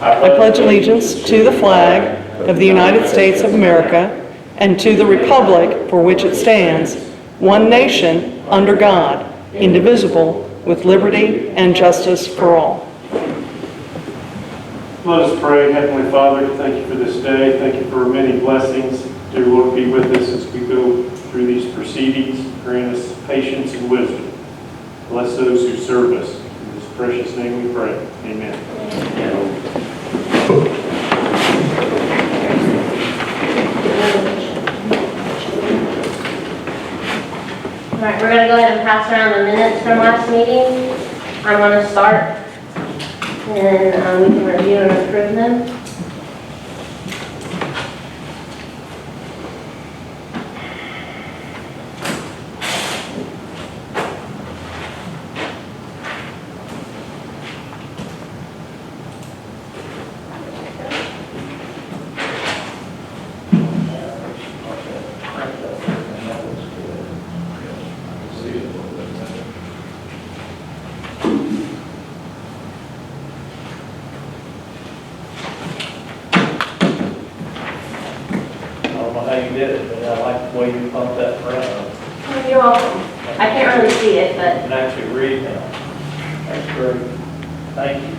I pledge allegiance to the flag of the United States of America and to the republic for which it stands, one nation, under God, indivisible, with liberty and justice for all. Let us pray. Heavenly Father, thank you for this day. Thank you for many blessings. Dear Lord, be with us as we go through these proceedings. Grant us patience and wisdom. Bless those who serve us. In this precious name we pray. Amen. All right, we're going to go ahead and pass around the minutes from last meeting. I'm going to start, and then we can review and approve them. How you did it, but I like the way you pumped that around. You're welcome. I can't really see it, but And actually read now. That's great. Thank you.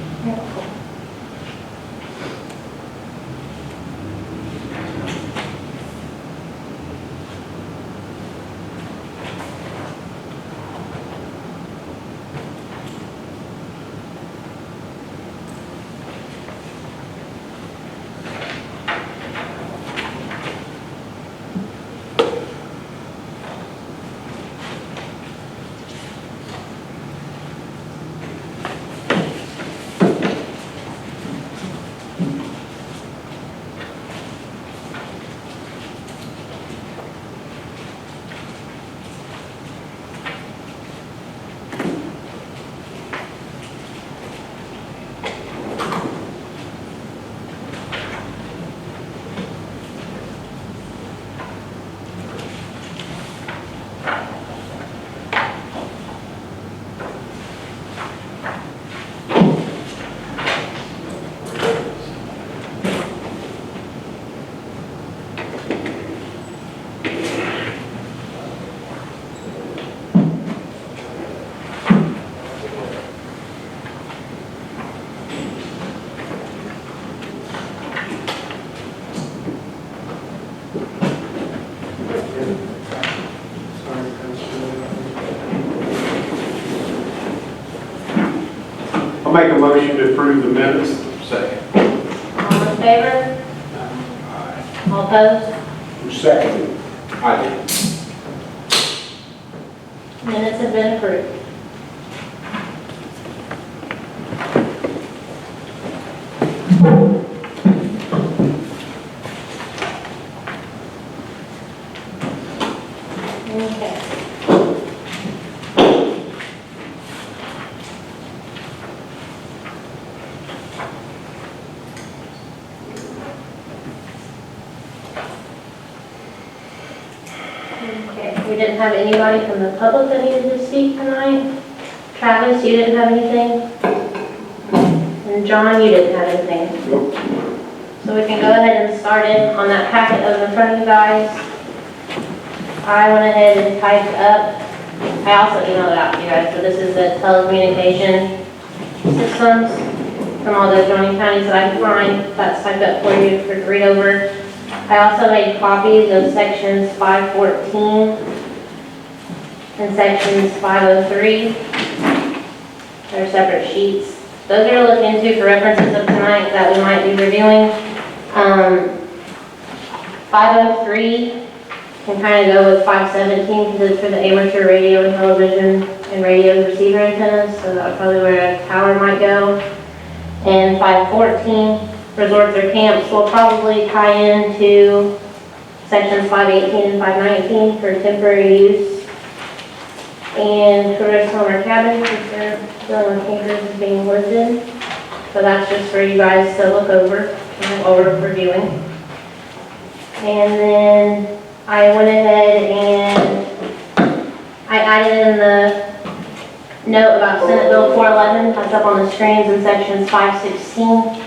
I'll make a motion to approve the minutes. Second. all in favor? All opposed? Who seconded? I did. Minutes have been approved. Okay. Okay, we didn't have anybody from the public that needed to speak tonight. Travis, you didn't have anything? And John, you didn't have anything? Nope. So we can go ahead and start it on that packet that was in front of you guys. I went ahead and typed up, I also emailed it out to you guys, so this is the telecommunication systems from all the adjoining counties that I could find. That's typed up for you to read over. I also made copies of sections 514 and sections 503. They're separate sheets. Those are to look into for references of tonight that we might be reviewing. 503 can kind of go with 517 because it's for the amateur radio and television and radio receiver antennas, so that's probably where a tower might go. And 514, resorts or camps, will probably tie into sections 518 and 519 for temporary use. And tourist home or cabin, if they're still in campers is being listed. So that's just for you guys to look over and over reviewing. And then I went ahead and I added in the note about Senate Bill 411, that's up on the screens in sections 516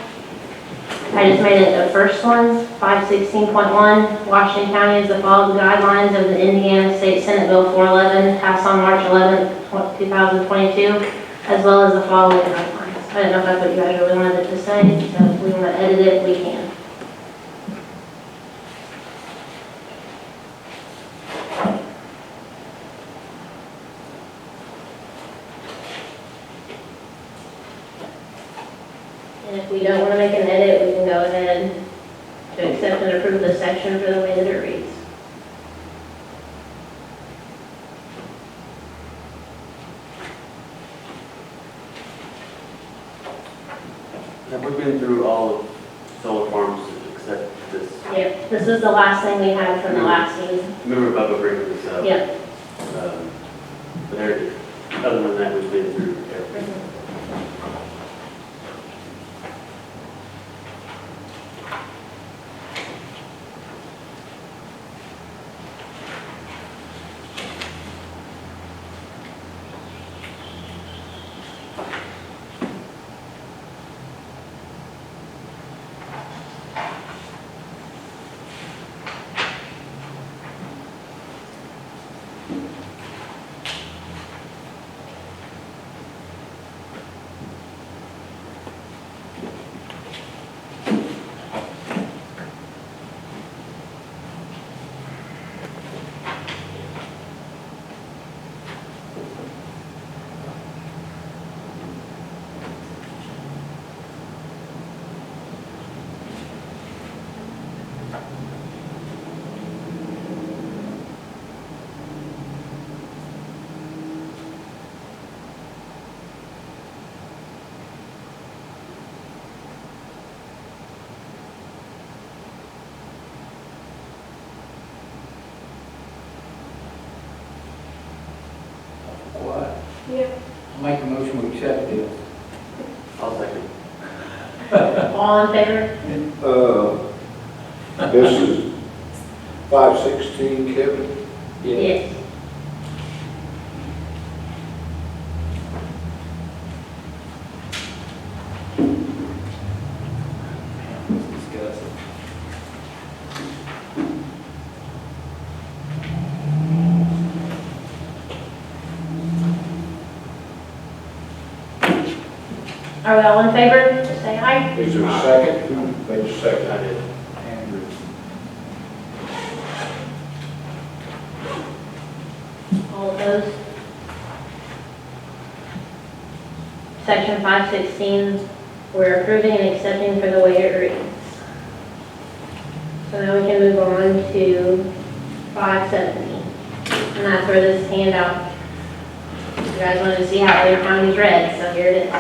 I just made it the first one, 516.1. Washington County is to follow the guidelines of the Indiana State Senate Bill 411, passed on March 11th, 2022, as well as the following guidelines. I don't know if that's what you guys really wanted it to say, so if we want to edit it, we can. And if we don't want to make an edit, we can go ahead to accept and approve the section for the way that it reads. Have we been through all of solar farms except this? Yep, this is the last thing we had from the last season. Remember Bubba bringing this up? Yep. But other than that, we've been through everything. What? Yep. Make a motion to accept this. I'll second. All in favor? This is 516, Kevin. Yes. Let's discuss it. Are we all in favor? Say aye. Is there a second? Who made the second? I did. Andrew. All opposed? Section 516, we're approving and accepting for the way it reads. So now we can move on to 517. And that's where this handout, you guys wanted to see how other counties read, so here it is.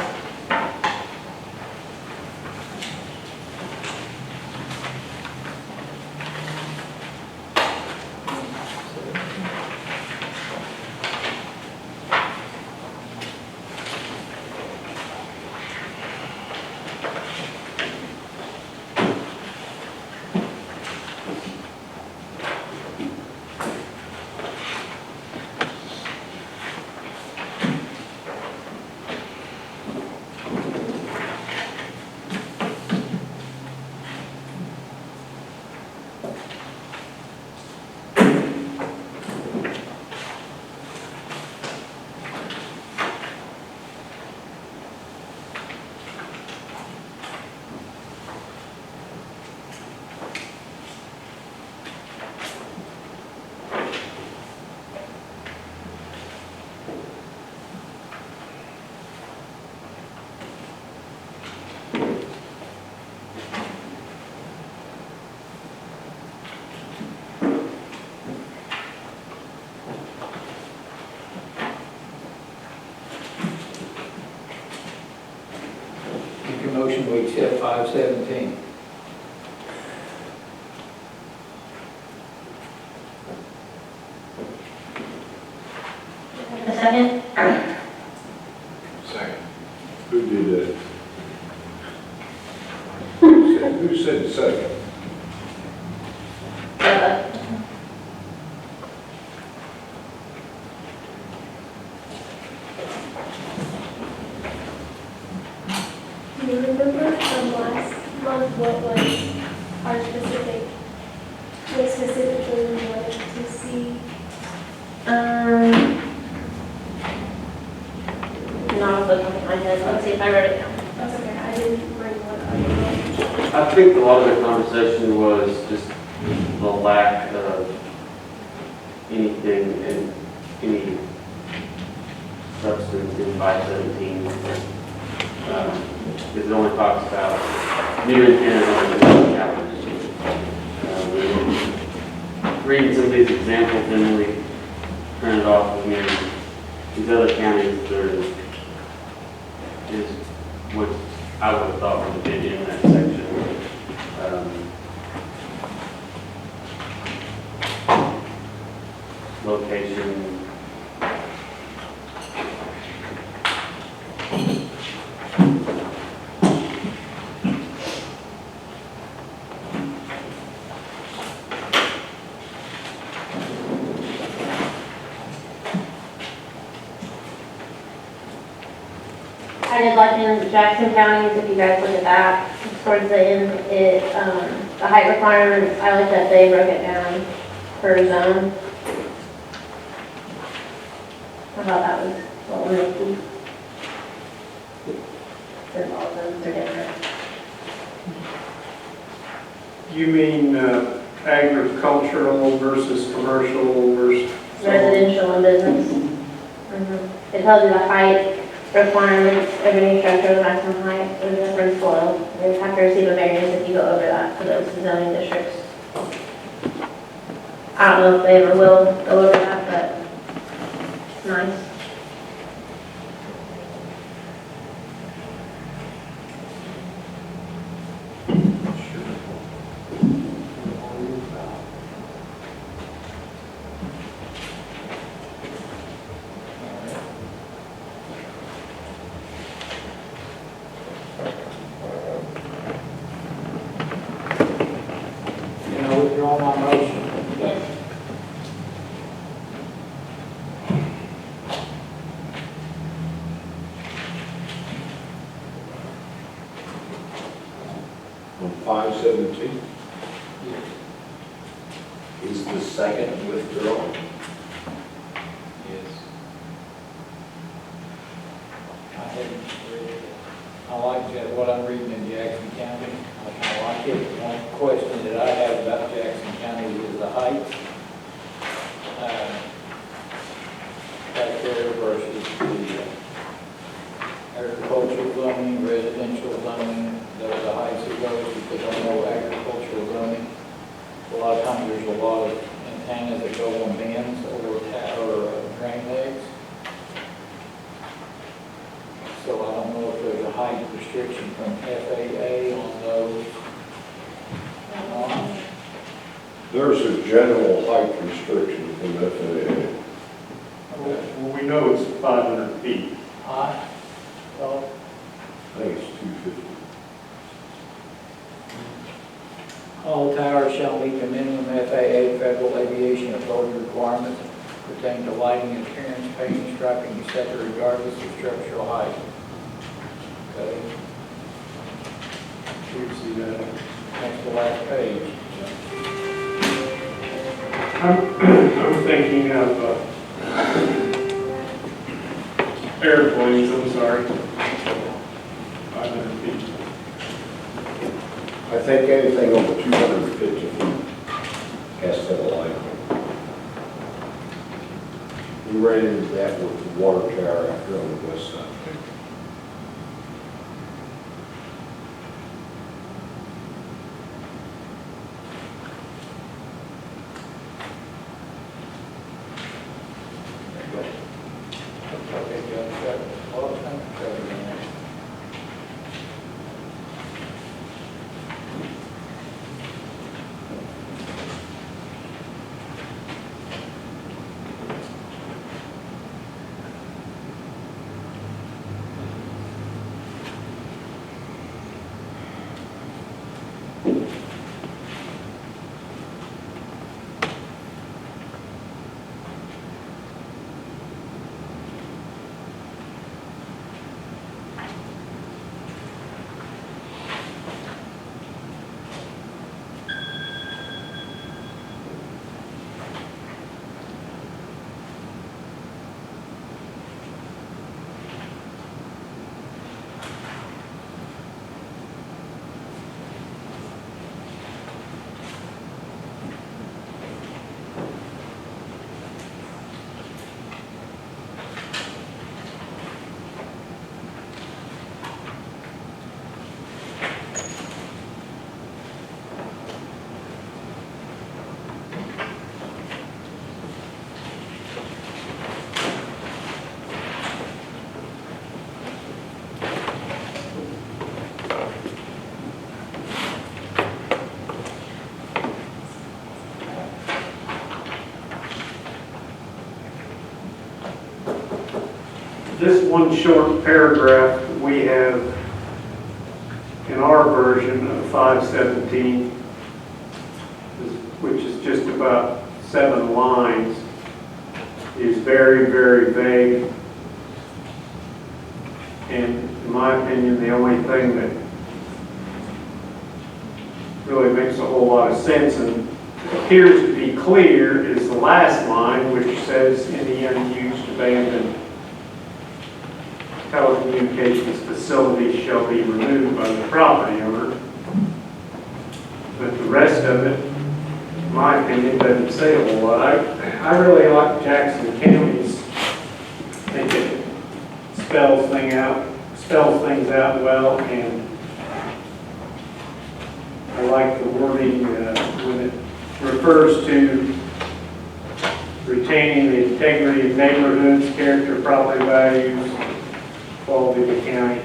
Make a motion to accept 517. A second? Second. Who did that? Who said second? Do you remember from last on what was our specific, what specifically we wanted to see. Not off the top of my head, let's see if I wrote it down. That's okay, I didn't bring one up. I think a lot of the conversation was just the lack of anything in any substance in 517. Because it only talks about new antennas on the capital. Reading some of these examples, and we printed off of here, these other counties, there is what I would have thought would have been in that section. Location. I did like in Jackson counties, if you guys look at that, towards the end, the height requirements, I like that they broke it down per zone. I thought that was what we would keep. Since all of those are different. You mean agricultural versus commercial versus? Residential and business. It tells you the height requirements of any structure, the maximum height, the difference below. You have to receive a variance if you go over that for those zoning districts. I don't know if they ever will go over that, but it's nice. Can I withdraw my motion? Yes. On 517? Is the second withdrawn? Yes. I hadn't read it. I like that, what I'm reading in Jackson County. I kind of like it. One question that I have about Jackson County is the height. Back there versus the agricultural zoning, residential zoning, the heights of those, because I know agricultural zoning, a lot of times there's a lot of antennas that go on bends or drain legs. So I don't know if there's a height restriction from FAA on those. There's a general height restriction from FAA. Well, we know it's 500 feet. High? Well, I think it's 250. all towers shall meet the minimum FAA Federal Aviation Authority requirements pertaining to lighting, appearance, painting, striping, etc., regardless of structural height. Okay, We see that. next to last page. I'm thinking of airplanes, I'm sorry. 500 feet. I think anything over 250 feet has to have a light. We ran into that with the water tower after on the west side. Okay, Judge, got all the time covered in there. This one short paragraph that we have in our version of 517, which is just about 7 lines, is very, very vague. And in my opinion, the only thing that really makes a whole lot of sense and appears to be clear is the last line, which says any unused, abandoned telecommunications facility shall be removed by the property owner. But the rest of it, in my opinion, doesn't say a whole lot. I really like Jackson County's, I think it spells things out well, and I like the wording when it refers to retaining the integrity of neighborhoods, character, property values, quality of the county.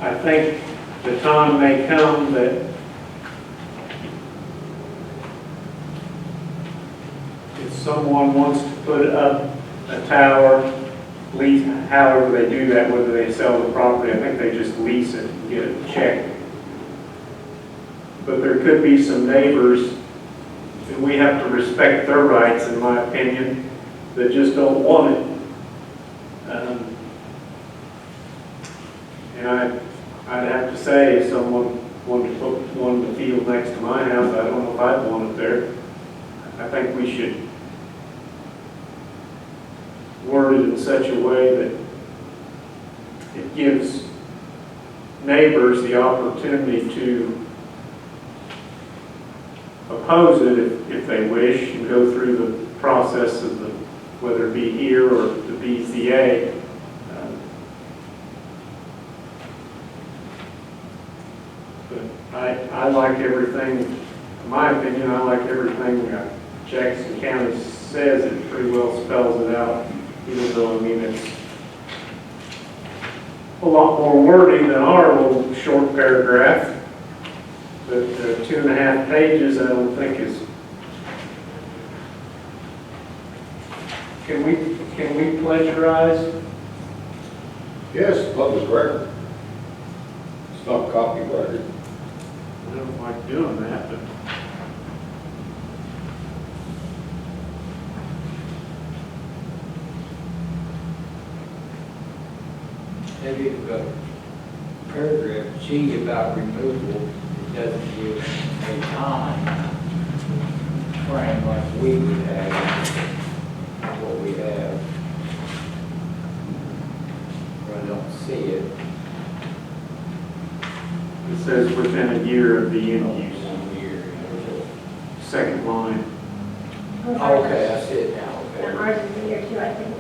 I think the time may come that if someone wants to put up a tower, lease, however they do that, whether they sell the property, I think they just lease it and get it checked. But there could be some neighbors, and we have to respect their rights, in my opinion, that just don't want it. And I'd have to say, if someone wanted to put one in the field next to my house, I don't know if I'd want it there. I think we should word it in such a way that it gives neighbors the opportunity to oppose it if they wish, and go through the process of the, whether it be here or the BZA. But I like everything, in my opinion, I like everything Jackson County says. It pretty well spells it out, even though, I mean, it's a lot more wordy than our little short paragraph. But 2.5 pages, I don't think is. Can we plagiarize? Yes, public record. It's not copyrighted. I don't like doing that, but Maybe if paragraph G about removal, it doesn't give a time frame like we would have, what we have. I don't see it. it says within a year of the end use. 1 year. Second line. Okay, I see it now, And okay. ours is a year too, I think.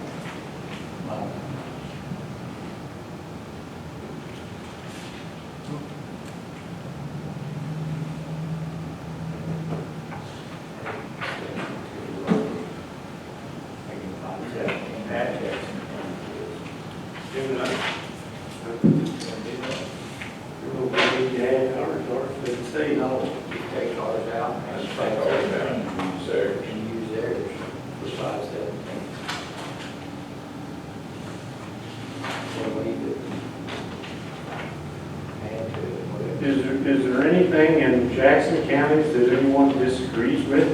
Say no. Take ours out and Take ours out. use theirs. And use theirs besides that. We'll leave it. Add to it, whatever. Is there anything in Jackson County that anyone disagrees with?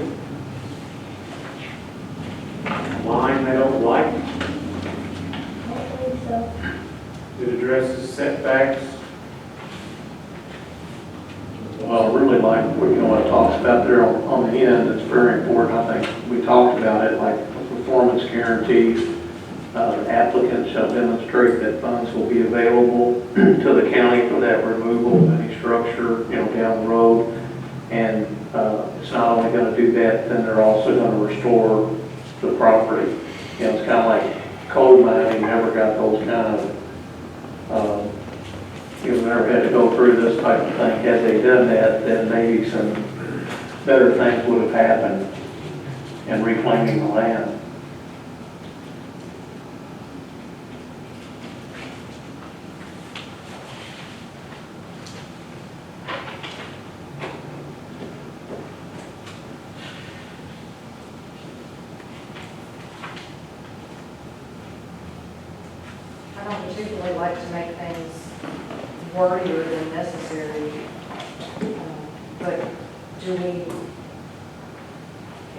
Line they don't like, I don't think so. that addresses setbacks? Well, I really like, what it talks about there on the end, it's very important. I think we talked about it, like performance guarantees. Applicants shall demonstrate that funds will be available to the county for that removal of any structure, down the road. And it's not only going to do that, then they're also going to restore the property. It's kind of like coal mining, never got those kind of, never had to go through this type of thing. Had they done that, then maybe some better things would have happened in reclaiming the land. don't particularly like to make things wordier than necessary. But do we,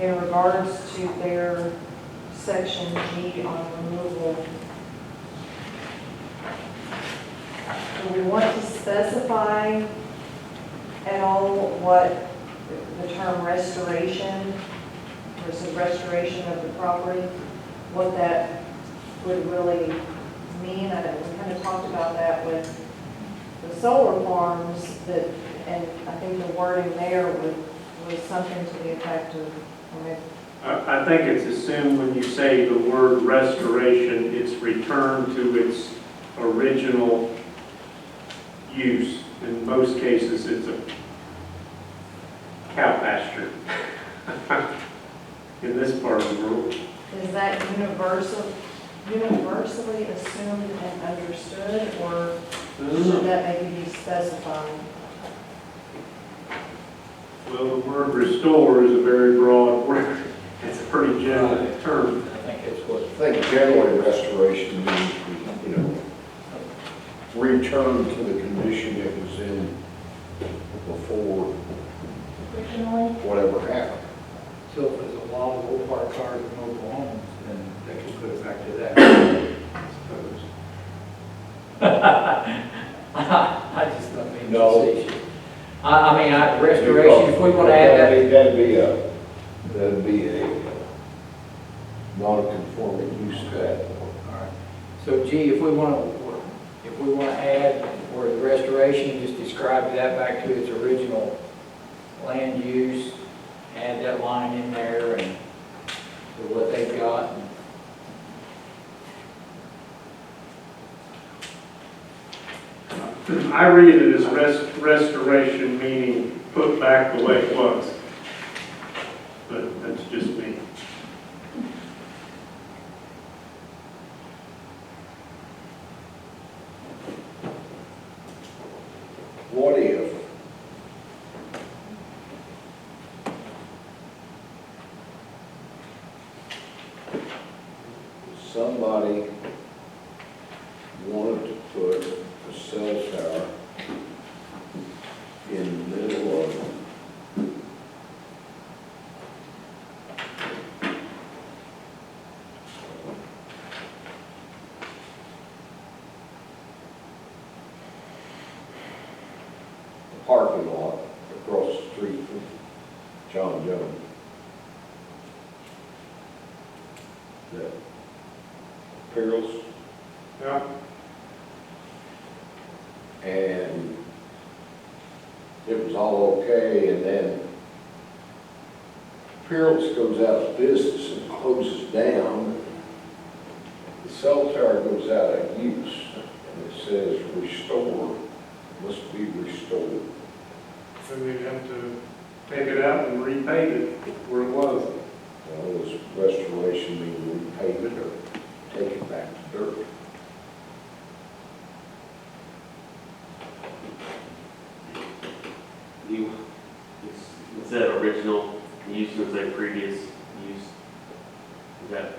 in regards to their section G on removal, do we want to specify at all what the term restoration versus restoration of the property, what that would really mean? We kind of talked about that with the solar farms, that, and I think the wording there was something to the effect of, I think it's assumed when you say the word restoration, it's returned to its original use. In most cases, it's a cow pasture in this part of the world. is that universally assumed and understood, or should that maybe be specified? Well, the word restore is a very broad word. It's a pretty general term. I think it's what, I think generally restoration means, return to the condition it was in before Originally, whatever happened. so if there's a lot of old parked cars in mobile homes, then they can put it back to that, I suppose. I just don't mean No. facetious. I mean, restoration, if we want to add that. That'd be a non-conforming use to that. All right. So G, if we want to add, or the restoration, just describe that back to its original land use, add that line in there and to what they've got. I read it as restoration, meaning put back the way it was. But that's just me. What if somebody wanted to put a cell tower in the middle of the parking lot across the street from John Jones? That Pearls, Yeah. and it was all okay, and then Pearls goes out of business and closes down. The cell tower goes out of use, and it says restore, must be restored. So we have to take it out and repave it where it was. Well, does restoration mean repave it or take it back to dirt? Instead of original use, would say previous use. Is that,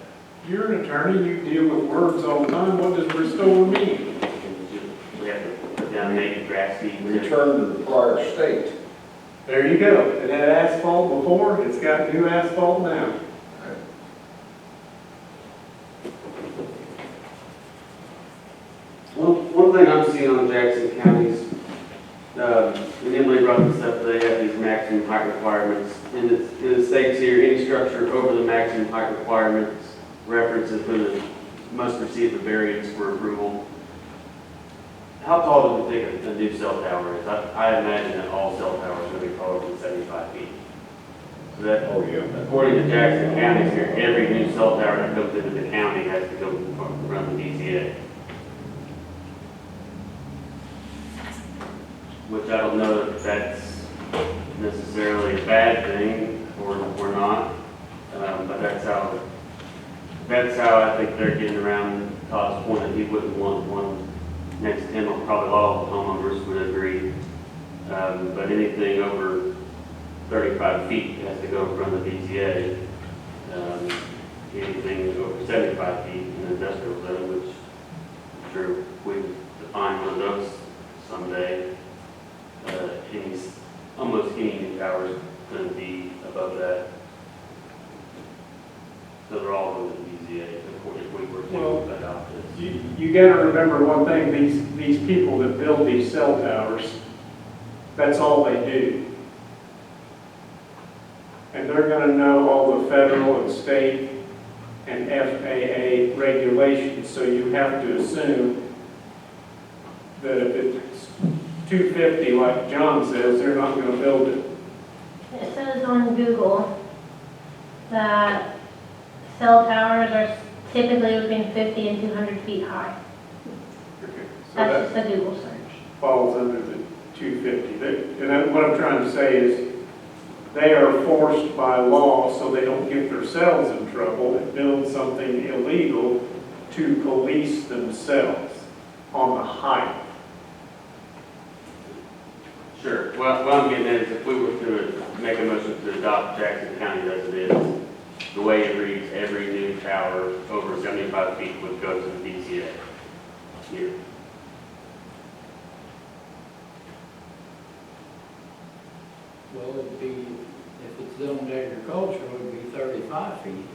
You're an attorney, you deal with words all the time. What does restore mean? we have to put down native grass seed. Return to the prior state. There you go. It had asphalt before, it's got new asphalt now. One thing I'm seeing on Jackson County's, and Emily brought this up, they have these maximum height requirements. And it states here, any structure over the maximum height requirements references when it must receive a variance for approval. How tall do we think a new cell tower is? I imagine that all cell towers are going to be taller than 75 feet. So that, Oh, yeah. according to Jackson County here, every new cell tower that comes into the county has to go run the DCA. Which I don't know if that's necessarily a bad thing or not, but that's how I think they're getting around Todd's point that he wouldn't want one next to him. Probably all of the homeowners would agree, but anything over 35 feet has to go run the DCA. Anything over 75 feet in the industrial zone, which sure we define one of those someday. Almost any new tower is going to be above that. So they're all going to BZA if we were to adopt this. You gotta remember one thing, these people that build these cell towers, that's all they do. And they're gonna know all the federal and state and FAA regulations, so you have to assume that if it's 250, like John says, they're not gonna build it. It says on Google that cell towers are typically between 50 and 200 feet high. Okay, so That's that just a Google search. falls under the 250. What I'm trying to say is, they are forced by law, so they don't get themselves in trouble and build something illegal, to police themselves on the height. Sure. Well, what I'm getting at is if we were to make a motion to adopt Jackson County as it is, the way it reads, every new tower over 75 feet would go to the BZA. Here. Well, it'd be, if it's zoned agricultural, it'd be 35 feet.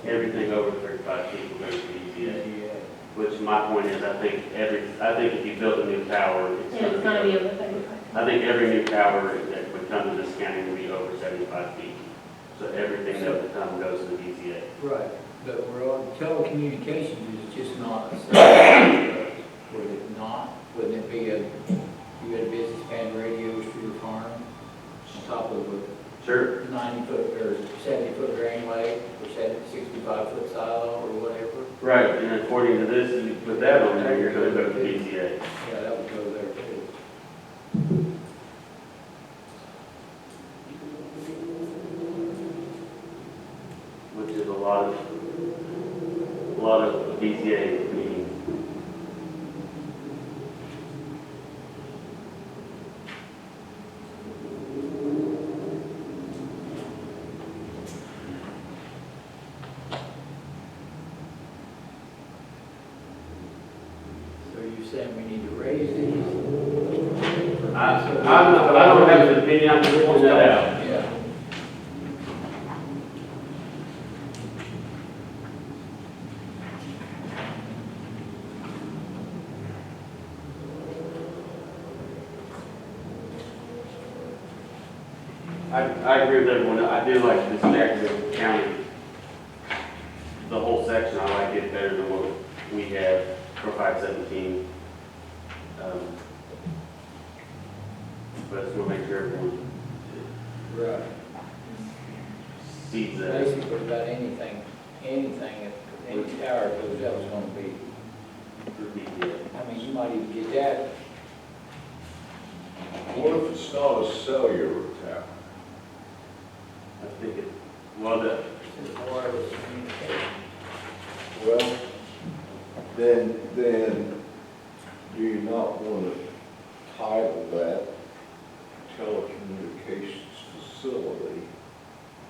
Everything over 35 feet will go to the BZA. Yeah. Which my point is, I think if you build a new tower, Yeah, it's gonna be over 35. I think every new tower that would come to this county will be over 75 feet. So everything that would come goes to the BZA. Right, but we're on telecommunications is just not a cell. Would it not? Wouldn't it be you had a business band radios for your farm on top of Sure. a 90-foot or 70-foot gangway or 65-foot silo or whatever? Right, and according to this, you put that on there, you're gonna go to the BZA. Yeah, that would go there too. Which is a lot of BZA meetings. So you're saying we need to raise these? I don't have an opinion, I'm just pointing that out. Yeah. I agree with everyone, I do like this Jackson County, the whole section, I like it better than what we have for 517. But I just want to make sure everyone Right. sees that. Basically about anything, any tower goes up is gonna be, For BZA. I mean, you might even get that. What if it's not a cellular tower? I think it, well, the, It's wireless communication. Well, then do you not want to title that telecommunications facility,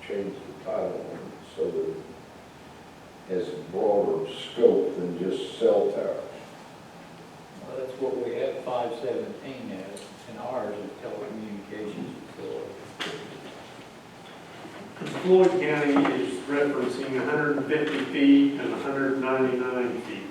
change the title on it so that it has a broader scope than just cell towers? Well, that's what we have 517 as, and ours is telecommunications facility. Floyd County is referencing 150 feet and 199 feet.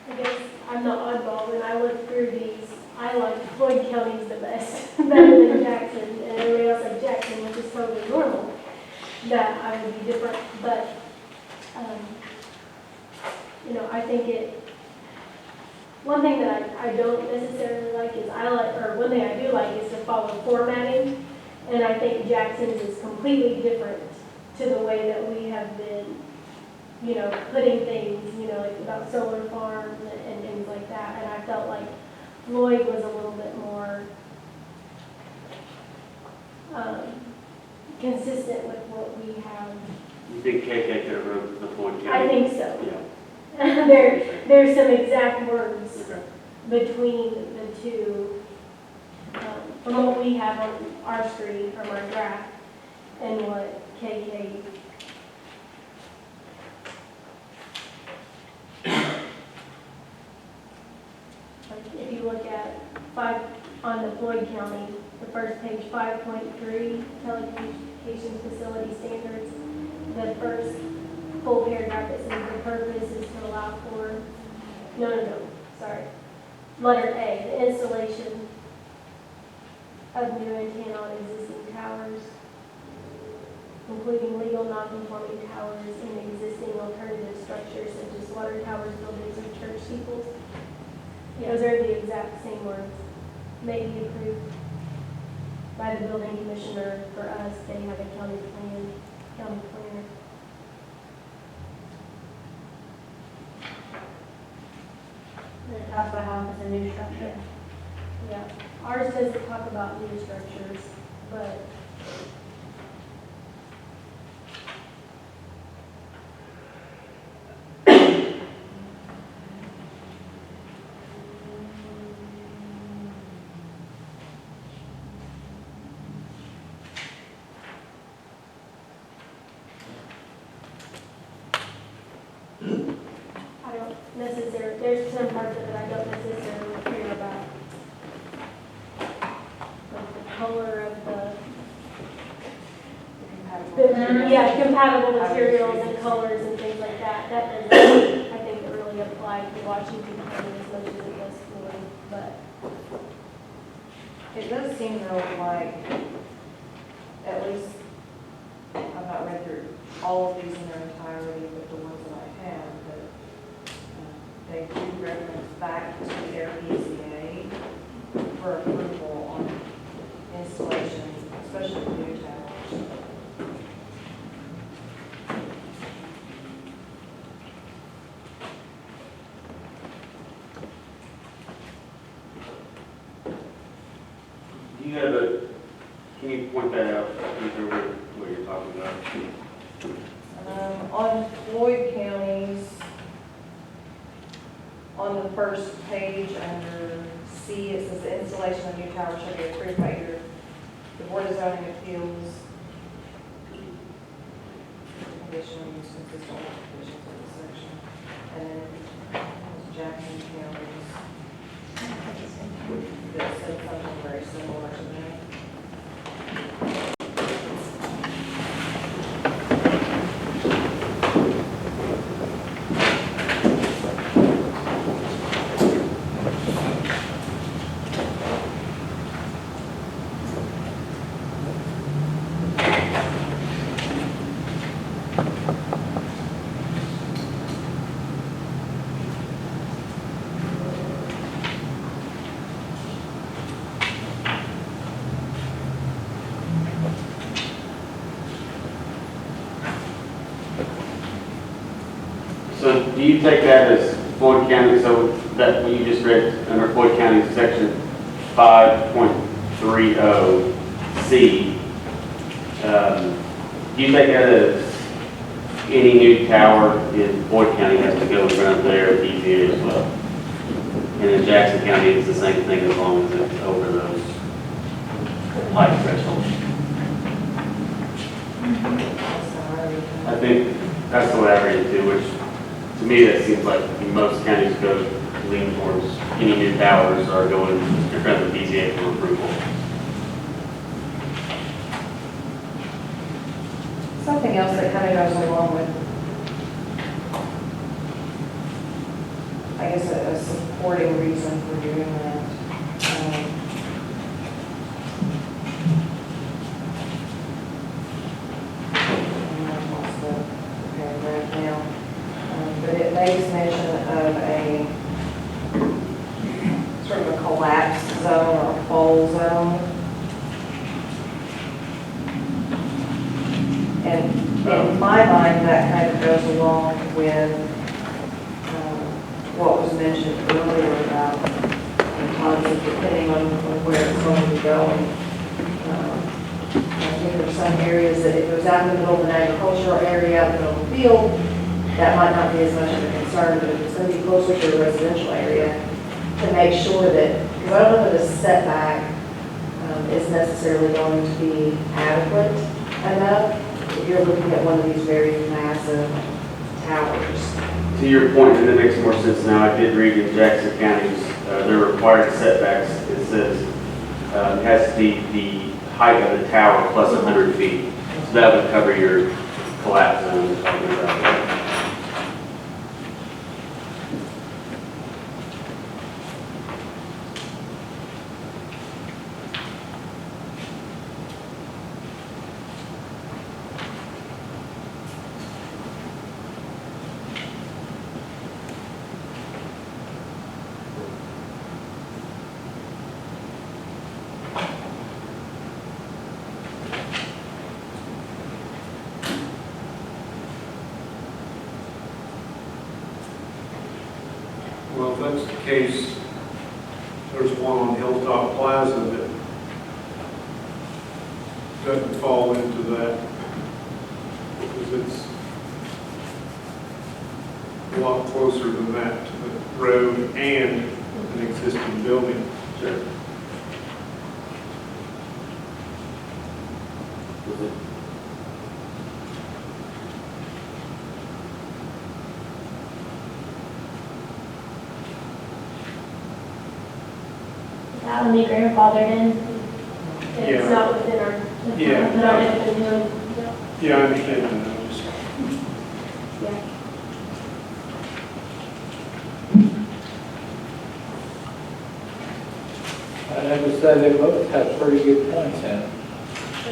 I guess I'm the oddball, when I look through these, I like Floyd County's the best, better than Jackson, and everybody else like Jackson, which is totally normal, that I would be different, but, I think one thing that I don't necessarily like is one thing I do like is to follow formatting, and I think Jackson's is completely different to the way that we have been putting things, like about solar farms and things like that. And I felt like Floyd was a little bit more consistent with what we have. You think KK could have wrote the Floyd County? I think so. Yeah. There's some exact words Okay. between the two, from what we have on our screen, from our draft, and what KK. Like, if you look at on the Floyd County, the first page, 5.3, telecommunications facility standards, the first full paragraph that says the purpose is to allow for, sorry. Letter A, the installation of new antenna on existing towers, including legal non-conforming towers and existing alternative structures such as water towers, buildings, or church steeples. Those are the exact same words. May be approved by the building commissioner. For us, they have a county planner. And it talks about how it's a new structure. Yeah, ours doesn't talk about new structures, but I don't necessarily, there's some parts of it I don't necessarily care about. Like the color of compatible materials and colors and things like that. That doesn't, I think, really apply to Washington County as much as it does Floyd, but It does seem though like, at least, I've not read through all of these in their entirety, but the ones that I have, that they do reference back to their BZA for approval on installation, especially new towers. Do you have can you point that out, what you're talking about? On Floyd County's, on the first page under C, it says the installation of new towers shall be approved by either the Board of Zoning Appeals. Conditional use consistent with the conditions of the section. And then it was Jackson County's that said something very similar to that. So do you take that as Floyd County, so that what you just read under Floyd County section 5.30C, do you take that as any new tower in Floyd County has to go in front of their BZA as well? And in Jackson County, it's the same thing as long as it's over those height thresholds? I think that's the way I read it too, which to me that seems like most counties go lean towards any new towers are going in front of the BZA for approval. Something else that kind of goes along with, I guess, a supporting reason for doing that. I lost the paragraph now. But it makes mention of a sort of a collapsed zone or a fall zone. And in my mind, that kind of goes along with what was mentioned earlier about the positive, depending on where it's going to be going. I think there's some areas that if it was out in the middle of an agricultural area, out in the middle of the field, that might not be as much of a concern, but if it's going to be closer to a residential area, to make sure that, because I don't know that a setback is necessarily going to be adequate enough if you're looking at one of these very massive towers. To your point, and it makes more sense now, I did read in Jackson County's, their required setbacks, it says, it has to be the height of the tower plus 100 feet. So that would cover your collapse zone we're talking about. Well, if that's the case, there's one on Hilltop Plaza that doesn't fall into that because it's a lot closer than that to the road and an existing building. Sure. That would be grandfathered in. It's Yeah. not within our, Yeah. put on it and doing, Yeah, I understand that. I just- yeah. I'd have to say they both have pretty good points in it.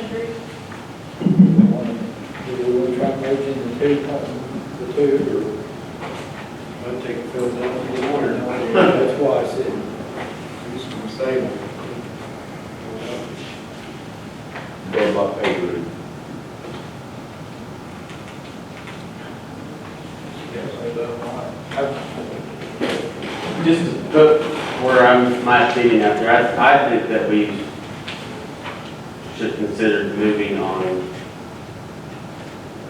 Agreed. Do we want to try and merge in the two, I'd take Phil down to the water. or that's why I said, Do some saving. Go by paper. Just to put where my opinion out there, I think that we should consider moving on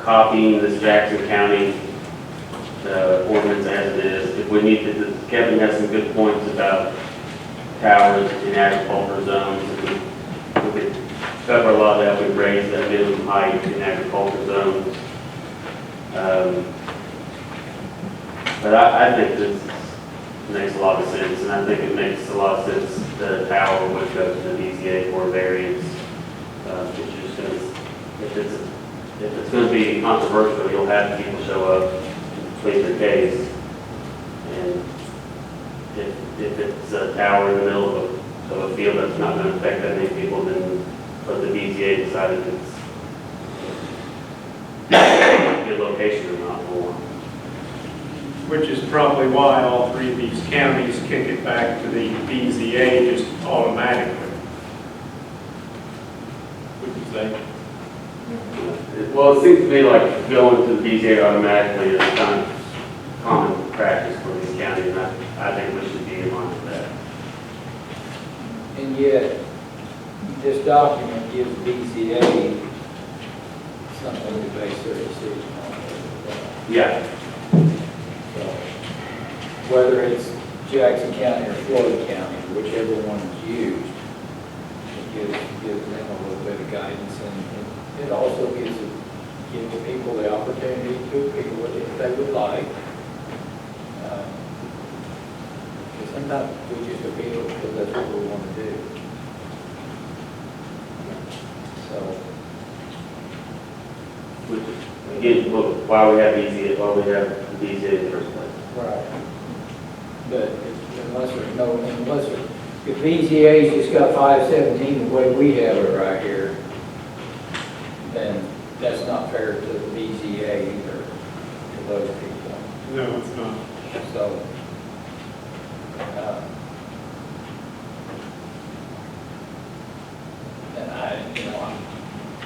copying this Jackson County ordinance as it is. If we need to, Kevin has some good points about towers in agricultural zones. We could cover a lot of that, we raise that minimum height in agricultural zones. But I think this makes a lot of sense, and I think it makes a lot of sense that a tower would go to the BZA for a variance. Which is gonna, if it's gonna be controversial, you'll have people show up, plead their case. And if it's a tower in the middle of a field that's not gonna affect that many people, then let the BZA decide if it's a good location or not for one. Which is probably why all three of these counties kick it back to the BZA just automatically. Would you say? Well, it seems to me like going to the BZA automatically is kind of common practice for these counties, and I think we should be in line with that. and yet, this document gives BZA something to base their decision on. Yeah, So, whether it's Jackson County or Floyd County, whichever one is used, it gives them a little bit of guidance, and it also gives people the opportunity to appeal it if they would like. Because sometimes we just appeal because that's what we want to do. So, which, again, look, why we have BZA, why we have the BZA in the first place. right. But if BZA's just got 517 the way we have it right here, then that's not fair to the BZA either, to those people. No, it's not. So, and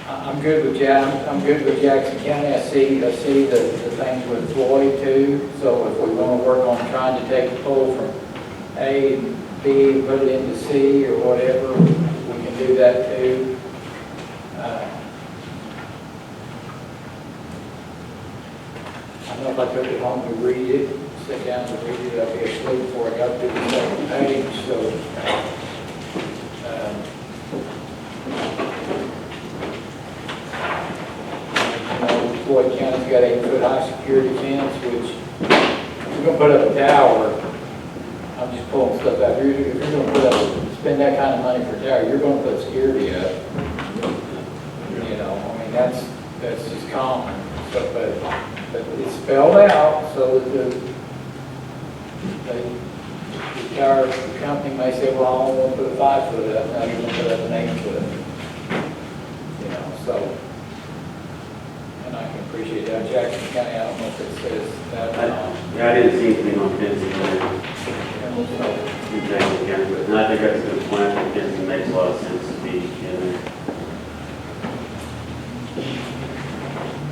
I'm good with I'm good with Jackson County. I see the things with Floyd too. So if we want to work on trying to take a pull from A and B and put it into C or whatever, we can do that too. I know if I took it home to read it, sit down and read it, I'd be asleep before I got to the second page, so. You know, Floyd County's got 8-foot high security fence, which, if you're gonna put up a tower, I'm just pulling stuff out. If you're gonna spend that kind of money for a tower, you're gonna put security up. You know, I mean, that's just common, so, but it's spelled out so that the tower company may say, well, I only want to put a 5-foot up, now you're gonna put up an 8-foot. You know, so, and I can appreciate that. Jackson County, I don't know if it says that or not. Yeah, I didn't see anything on fencing there. You know, so, Exactly, yeah, but and I think that's a good point. I think fencing makes a lot of sense to be in there.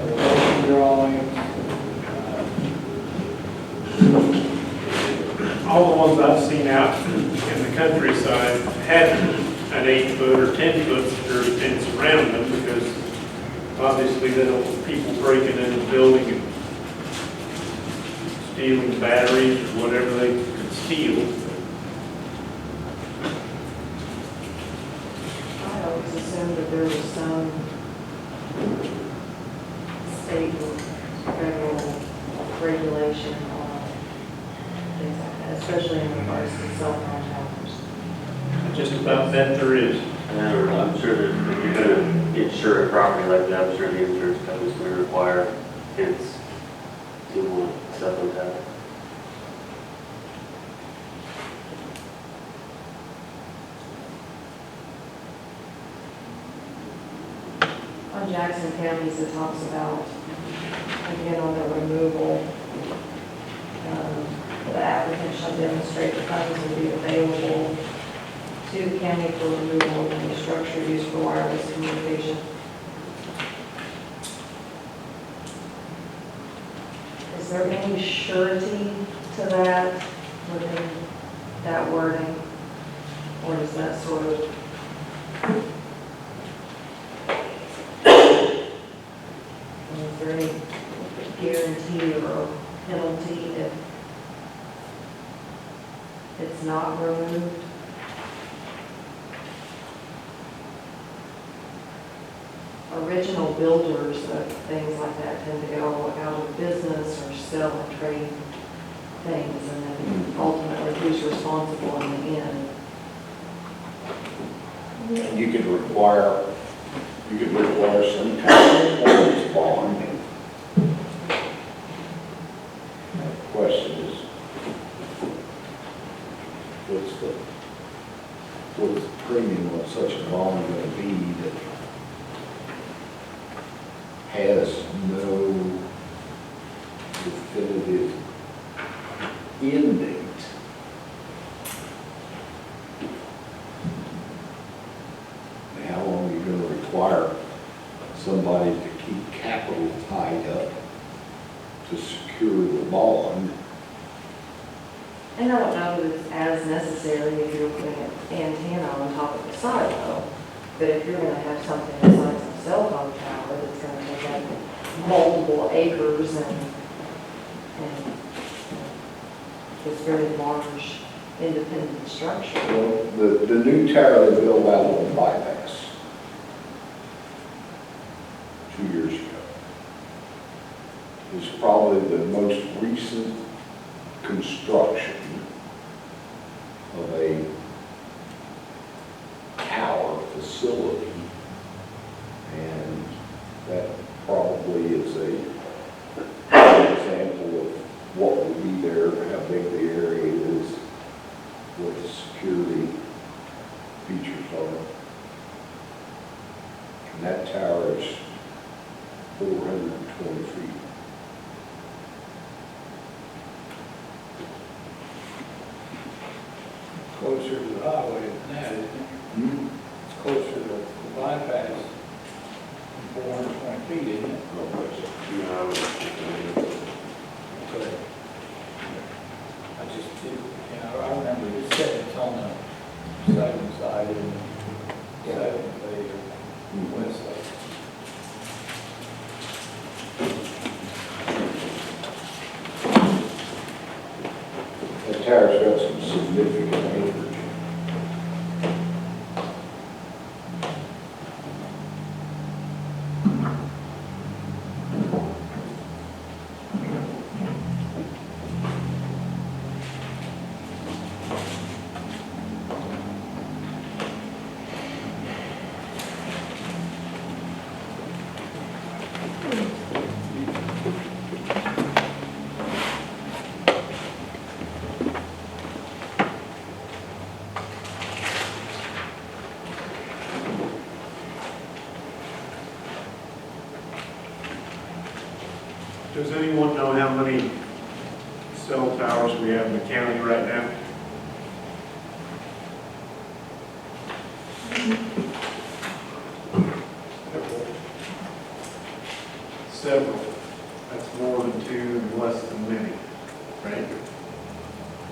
elevation drawings, All the ones I've seen out in the countryside had an 8-foot or 10-foot security fence around them because obviously they don't want people breaking into the building and stealing batteries or whatever they could steal. I always assumed that there was some state or federal regulation on things like that, especially in regards to cell phone towers. Just about that there is. And I'm sure that if you're gonna insure a property like that, I'm sure the insurance company's gonna require fence to cell phone tower. On Jackson counties, it talks about, again, on the removal, the applicant shall demonstrate the funds will be available to the county for removal of any structure used for wireless communication. Is there any surety to that within that wording? Or is that sort of is there any guarantee or penalty if it's not removed? Original builders of things like that tend to go out of business or sell and trade things, and then ultimately who's responsible in the end? You could require some kind of performance bond. The question is, what's the premium of such a bond going to be that has no definitive end date? How long are you going to require somebody to keep capital tied up to secure the bond? And I don't know that it's as necessary if you're putting an antenna on top of a silo, but if you're gonna have something the size of a cell phone tower that's gonna take up multiple acres and this very large independent structure. Well, the new tower they built out on Bypass 2 years ago is probably the most recent construction of a tower facility, and that probably is an example of what will be there, how big the area is, what the security features are. And that tower is 420 feet. closer to the highway than that, isn't it? It's closer to the bypass, 420 feet, isn't it? Okay. I just did, I remember you said it's on the southern side and southern or west side. tower's got some significant acreage. Does anyone know how many cell towers we have in the county right now? Several. That's more than two and less than many, right?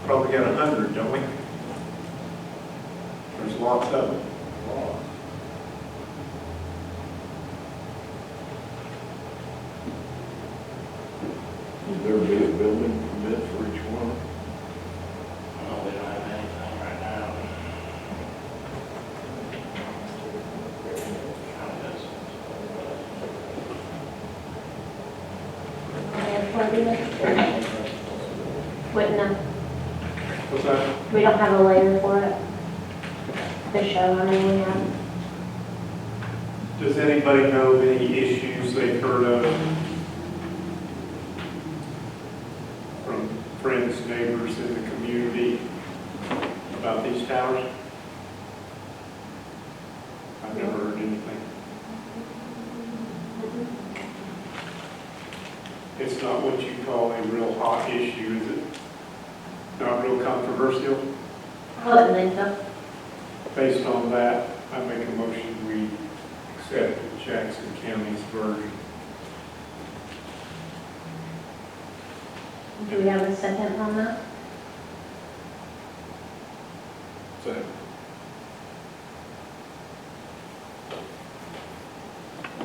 Probably got 100, don't we? There's lots of them. Would there be a building permit for each one? Oh, we don't have anything right now. Wouldn't know. What's that? We don't have a layer for it. To show how many we have. Does anybody know of any issues they've heard of from friends, neighbors in the community about these towers? I've never heard anything. It's not what you call a real hot issue, is it? Not real controversial? I wouldn't think so. Based on that, I make a motion we accept Jackson County's version. Do we have a second on that? So,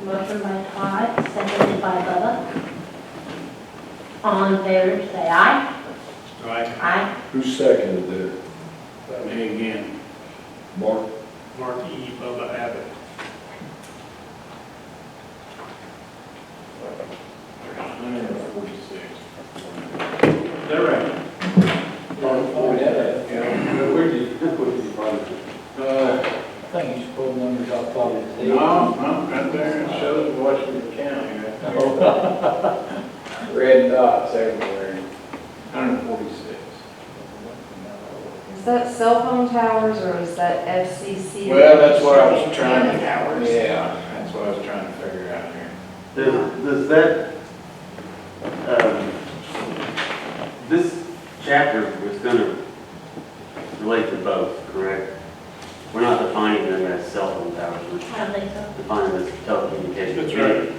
Motion by Todd, seconded by Bubba. All in favor, say aye. right, Aye. Who seconded that? Me again. Mark? Mark E. Bubba Abbott. 146. Is that right? Where did you find it? I think you should pull numbers off top of the No, right there, it shows Washington County. Red dots everywhere. 146. Is that cell phone towers or is that FCC? Well, that's what I was trying to, Towers. yeah, that's what I was trying to figure out here. Does that, this chapter was gonna relate to both, correct? We're not defining them as cell phone towers, we're I don't think so. defining them as telecommunications. That's right.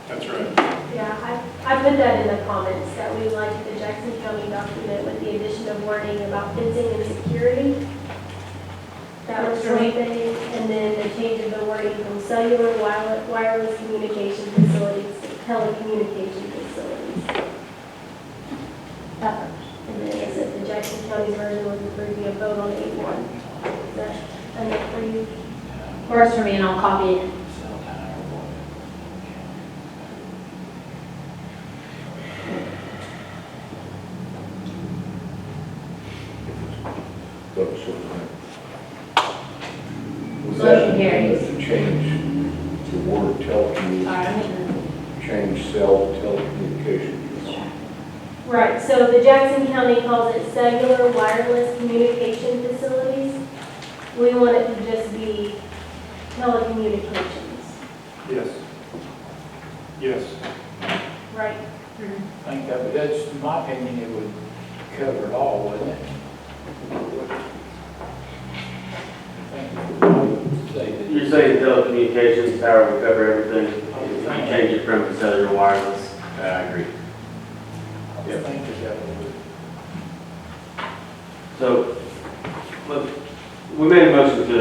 That's right. Yeah, I put that in the comments, that we like the Jackson County document with the addition of wording about fencing and security. That was one thing, and then the change of the wording from cellular wireless communication facilities to telecommunication facilities. That much. And then it says the Jackson County version was approved via vote on 8-1. Is that enough for you? Works for me, and I'll copy it. Those sort of things. Motion carries. To change the word telecommunications, Sorry. change cell to telecommunications. Right, so the Jackson County calls it cellular wireless communication facilities. We want it to just be telecommunications, Yes. Yes. right? I think that, but that's, in my opinion, it would cover it all, wouldn't it? I think say that- You're saying telecommunications tower would cover everything, if you change it from cellular wireless? I agree. I think that would. So, look, we made a motion to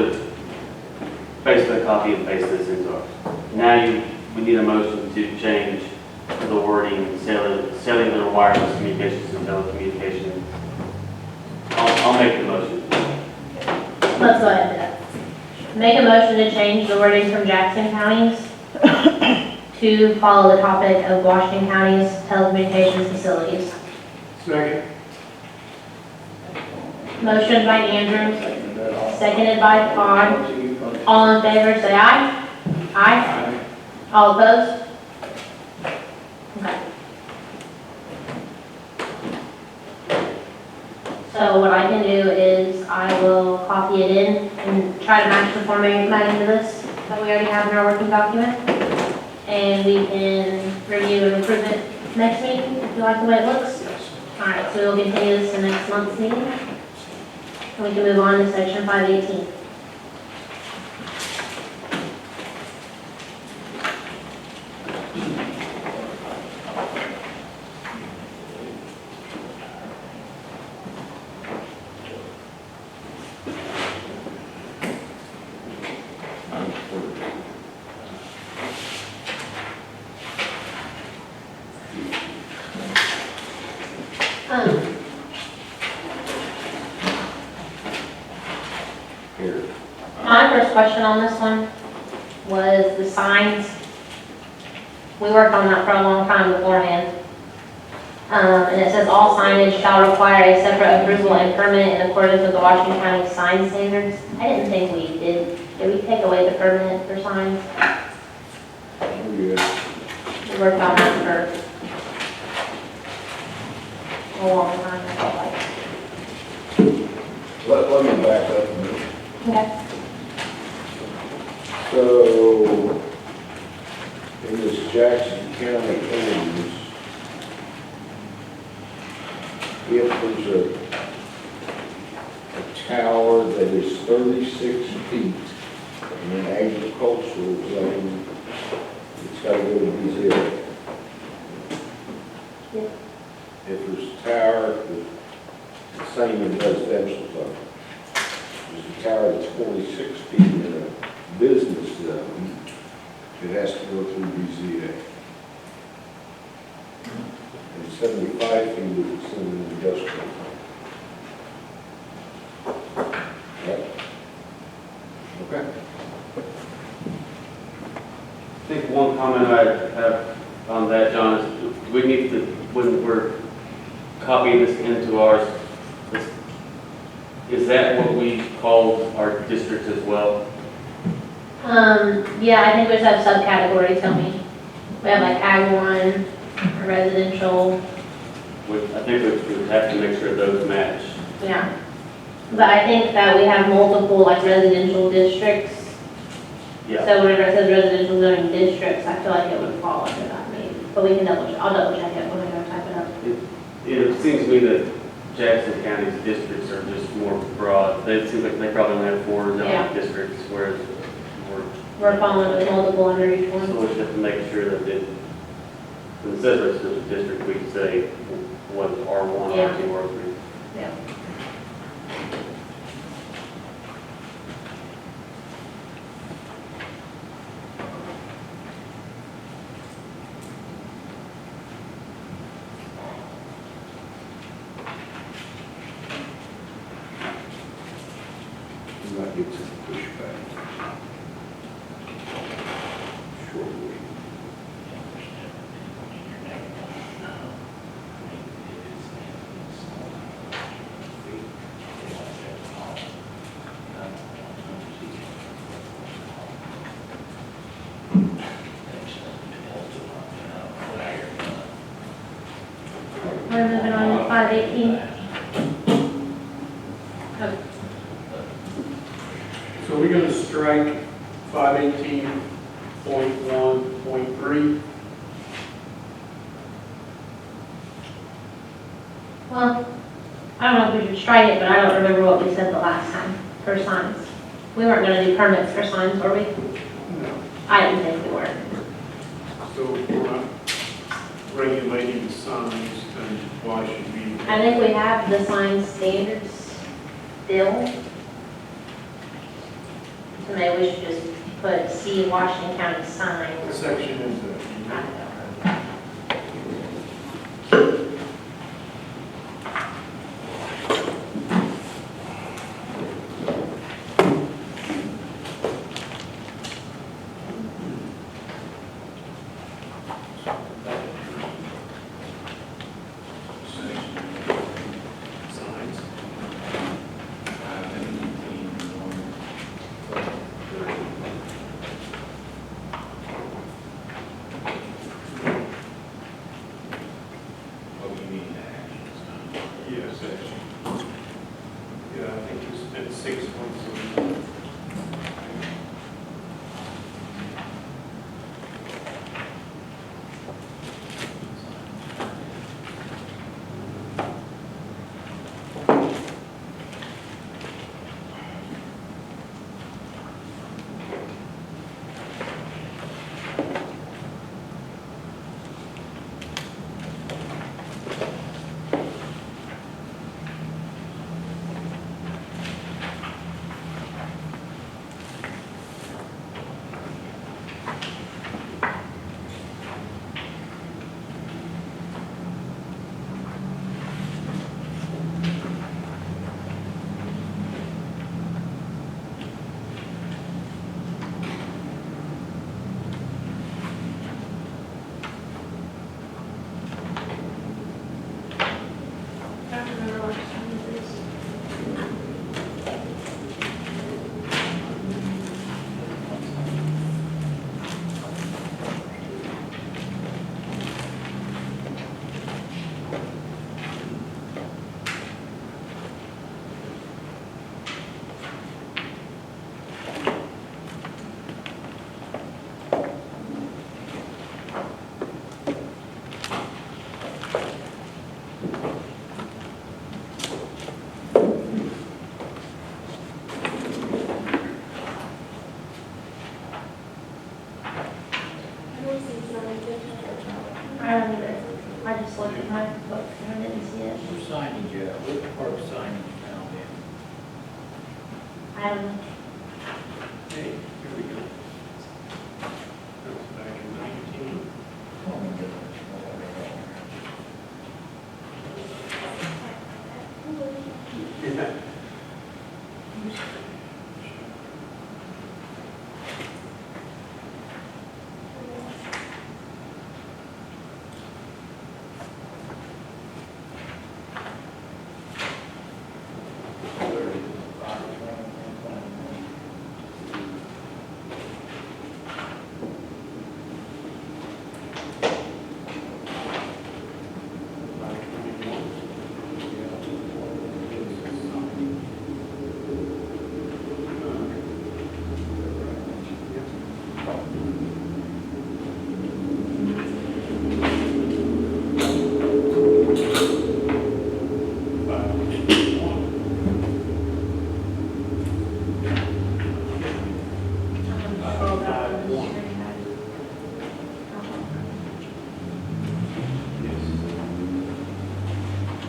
basically copy and paste this into ours. Now we need a motion to change the wording cellular wireless communications and telecommunication I'll make the motion. Let's go ahead and do that. Make a motion to change the wording from Jackson counties to follow the topic of Washington County's telecommunications facilities. Second. Motion by Andrews, seconded by Todd. All in favor, say aye. Aye. All opposed? Okay. So what I can do is I will copy it in and try to match the formatting to this that we already have in our working document. And we can review and approve it next meeting if you like the way it looks. All right, so we'll continue this to next month's meeting. And we can move on to section 518. Here. My first question on this one was the signs. We worked on that for a long time beforehand. And it says all signage shall require a separate approval and permit in accordance with the Washington County sign standards. I didn't think we did. Did we take away the permit for signs? Oh, yeah. We worked on that for a long time, I felt like. Let me back up a minute. Okay. So, in this Jackson County ordinance, if there's a tower that is 36 feet in an agricultural zone, it's got to go to BZA. Yep. If there's a tower, the same in residential zone. There's a tower that's 46 feet in a business zone, it has to go through BZA. And 75 feet if it's in an industrial zone. Right? Okay. I think one comment I have on that, John, is we need to, when we're copying this into ours, is that what we call our districts as well? Yeah, I think we just have subcategories, don't we? We have like Ag 1, residential, I think we would have to make sure those match. yeah. But I think that we have multiple like residential districts. Yeah. So whenever it says residential zoning districts, I feel like it would fall under that maybe. But we can I'll double check it when I go type it up. It seems to me that Jackson County's districts are just more broad. They seem like they probably only have 4 Yeah. zoning districts, whereas We're following with multiple under each so one. we just have to make sure that when it says residential district, we can say what R1, Yeah. R2, R3. Yeah. You might get some pushback. Shortly. We're moving on to 518. Okay. So we're going to strike 518.1.3. Well, I don't know if we should strike it, but I don't remember what we said the last time for signs. We weren't gonna do permits for signs, were we? No. I didn't think we were. So if we're not regulating the signs, then why should we? I think we have the sign standards still. So maybe we should just put C Washington County What signs. section is I that? don't know. we'll see something different. I don't either. I just looked at my book and I didn't see it. Where's signage at? Where's the park signage found in? I don't know. Hey, here we go. That was back in 19. Oh, my goodness.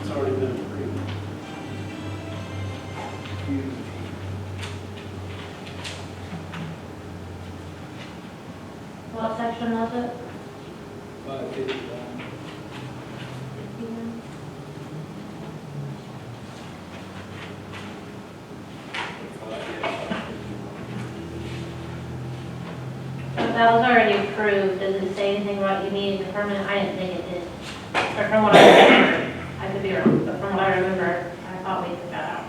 It's already been approved. What section was it? 551. If that was already approved, does it say anything about you needing a permit? I didn't think it did. Or from what I remember, I could be wrong, but from what I remember, I thought we took that out.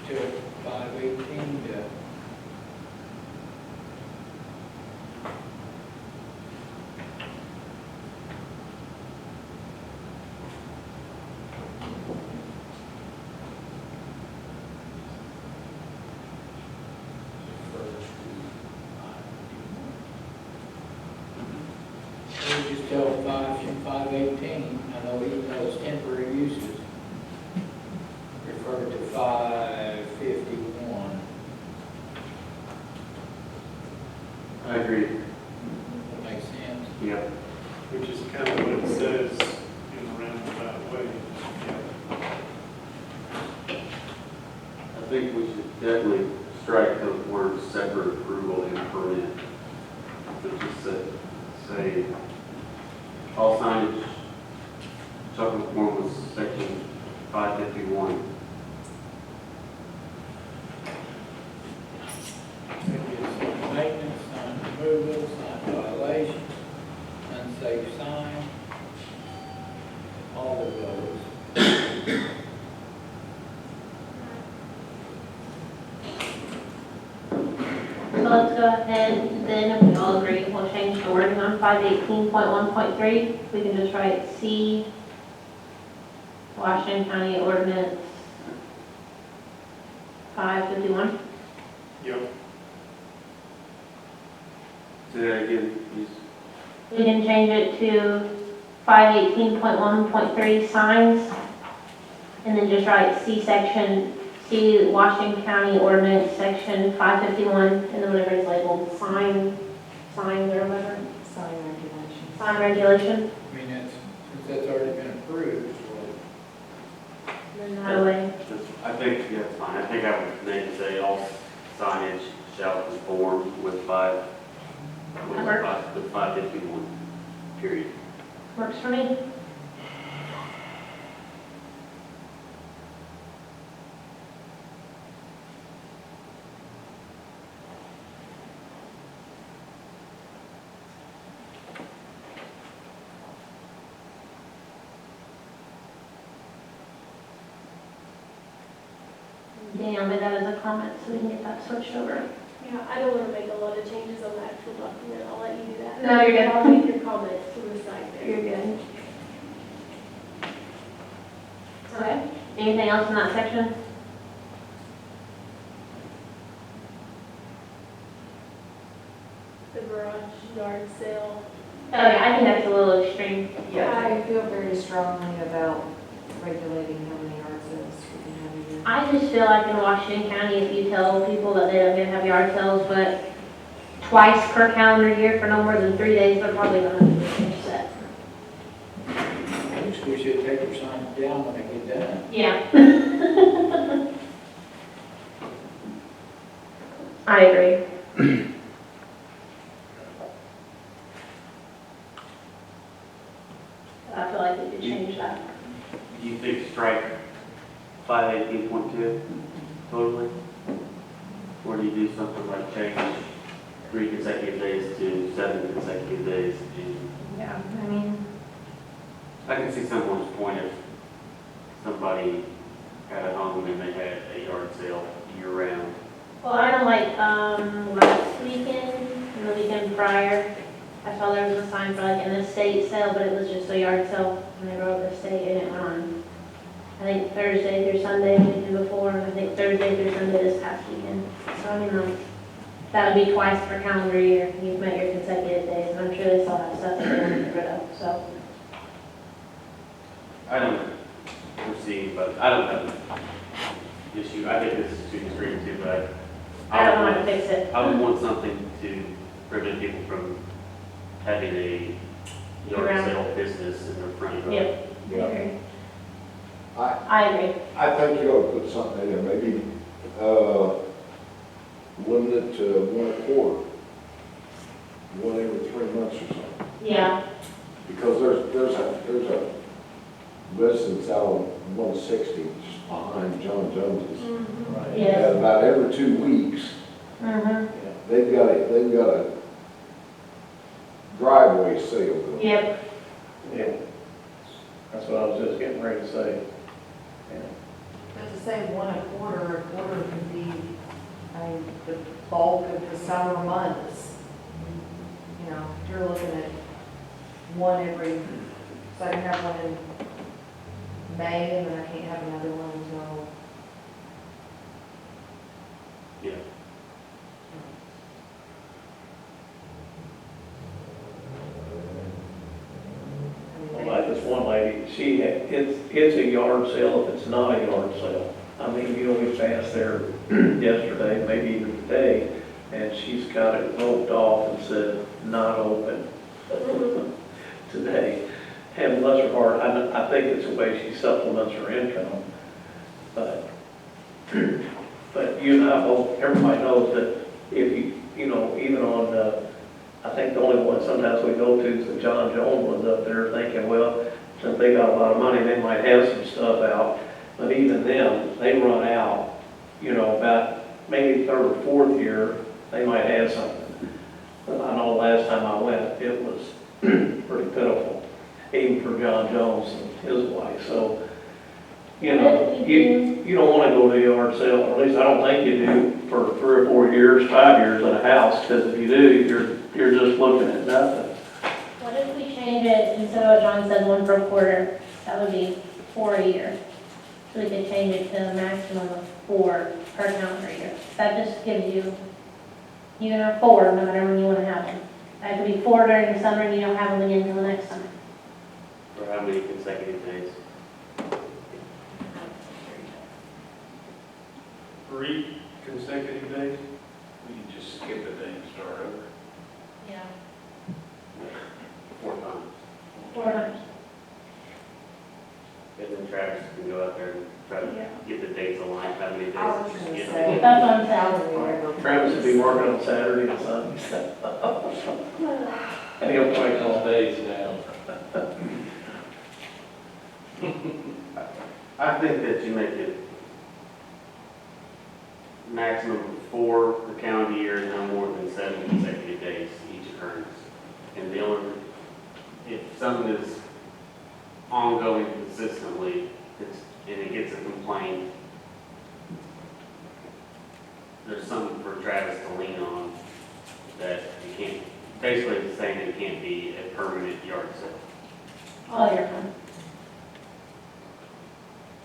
To 518 to we just tell 518, I know even though it's temporary uses, refer to 551. I agree. That makes sense. Yep. Which is kind of what it says in a roundabout way. I think we should definitely strike the words separate approval and permit. But just say, all signage shall conform with section 551. Maybe it's sign maintenance, sign removal, sign violation, unsafe sign, all of those. So let's go ahead, then if we all agree, we'll change the wording on 518.1.3. We can just write C, Washington County Ordinance 551. Yep. Say that again, please. We can change it to 518.1.3 signs, and then just write C section, C Washington County Ordinance Section 551, and then whatever is labeled signs or whatever, Sign regulations. sign regulation. I mean, that's, since that's already been approved, well, And then that way, I think, yeah, it's fine. I think I would maybe say all signage shall conform with That works. with 551, period. works for me. Danielle made that as a comment, so we can get that switched over. Yeah, I don't want to make a lot of changes on the actual document, I'll let you do that. No, you're good. I'll make your comments to the side there. You're good. Okay, anything else in that section? The garage yard sale. Oh, yeah, I think that's a little extreme. Yeah, I feel very strongly about regulating how many yard sales we can have a year. I just feel like in Washington County, if you tell people that they don't get to have yard sales, but twice per calendar year for no more than 3 days, they're probably gonna be upset. I just wish you'd take your sign down when they get done. Yeah. I agree. I feel like we could change that. Do you think strike 518.2 totally? Or do you do something like change 3 consecutive days to 7 consecutive days? Yeah, I mean, I can see someone's point if somebody had a home and they had a yard sale year round. well, I know like, last weekend, and the weekend prior, I saw there was a sign for like an estate sale, but it was just a yard sale, and they wrote estate, and it went on, I think Thursday through Sunday, the weekend before, and I think Thursday through Sunday this past weekend. So I mean, like, that would be twice per calendar year, you've met your consecutive days, and I'm sure they still have stuff that they want to get rid of, so. I don't foresee, but I don't have an issue. I think this is too extreme too, but I don't want to fix it. I would want something to prevent people from having a yard Year-round. sale business in their front yard. Yep, I Yeah. agree. I, I agree. I think you ought to put something in there, maybe, limit it to 1 1/4, 1 every 3 months or something. Yeah, Because there's a residence out on 160 just behind John Jones's. Right. yes. And about every 2 weeks, Mm-hmm. they've got a driveway sale going. Yep, Yeah. That's what I was just getting ready to say. Yeah. But to say 1 1/4, 1/4 could be, I mean, the bulk of the summer months. You know, if you're looking at 1 every, so I can have one in May, and then I can't have another one until, Yeah. I Well, mean, like this one lady, it's a yard sale if it's not a yard sale. I mean, you know, we passed there yesterday, maybe even today, and she's got it roped off and said, not open today. And bless her heart, I think it's a way she supplements her income. But you and I both, everybody knows that if you know, even on, I think the only one sometimes we go to is the John Jones ones up there thinking, well, since they got a lot of money, they might have some stuff out. But even them, they run out, you know, about maybe 3rd or 4th year, they might have something. But I know last time I went, it was pretty pitiful, even for John Jones and his wife. So, you know, you don't want to go to a yard sale, or at least I don't think you do, for 3 or 4 years, 5 years at a house, because if you do, you're just looking at nothing. what if we change it, instead of what John said, 1 per quarter, that would be 4 a year. So we could change it to a maximum of 4 per calendar year. That just gives you, you can have 4 no matter when you want to have them. That could be 4 during the summer and you don't have them again until the next summer. For how many consecutive days? 3 consecutive days? We can just skip a day and start over. Yeah. 4 times. 4 times. And then Travis can go out there and try to Yeah. get the dates aligned, how many days. I was it's gonna getting. say. That's what I'm saying. Travis would be working on Saturday and Sunday, and he'll break all days down. I think that you make it maximum of 4 per calendar year, and no more than 7 consecutive days each occurrence. And the only, if something is ongoing consistently, and it gets a complaint, there's something for Travis to lean on that you can't, basically it's saying it can't be a permanent yard sale. All year round.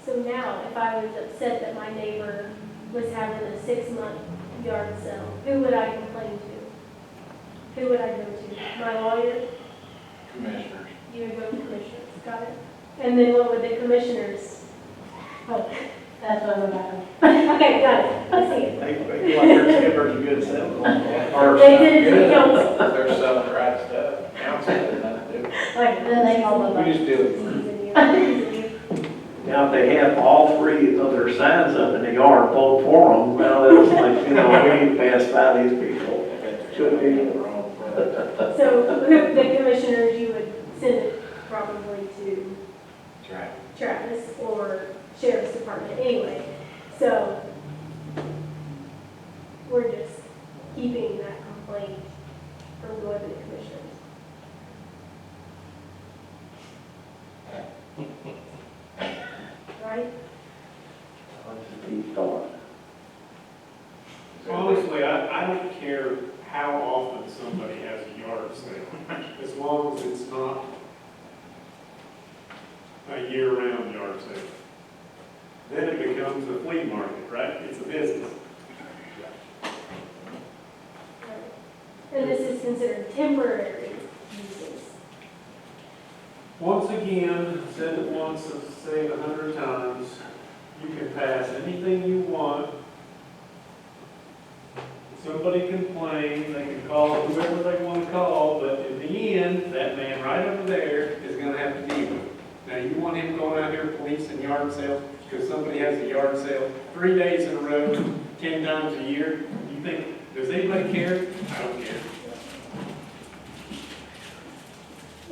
So now, if I was upset that my neighbor was having a 6-month yard sale, who would I complain to? Who would I go to? My lawyer? Commissioners. You would go to commissioners, got it? And then what would the commissioners? Oh, That's what I'm about. okay, got it, I see it. They like their skippers a good sales. They did it to the council, They're selling the right stuff. Council has nothing to do. like, Then they call them. We just do it. Easy. Now, if they have all 3 of their signs up in the yard, vote for them, well, it's like, we need to pass by these people. Should be. So who, the commissioners, you would send it probably to Travis or Sheriff's Department anyway. So we're just keeping that complaint from going to the commissioners. Right? That's a deep thought. Honestly, I don't care how often somebody has a yard sale, as long as it's not a year-round yard sale. Then it becomes a flea market, right? It's a business. And this is considered temporary uses. Once again, I've said it once, I've said it 100 times, you can pass anything you want. If somebody complains, they can call whoever they want to call, but in the end, that man right over there is gonna have to deal with it. Now, you want him going out here policing yard sales, because somebody has a yard sale 3 days in a row, 10 times a year? You think, does anybody care? I don't care.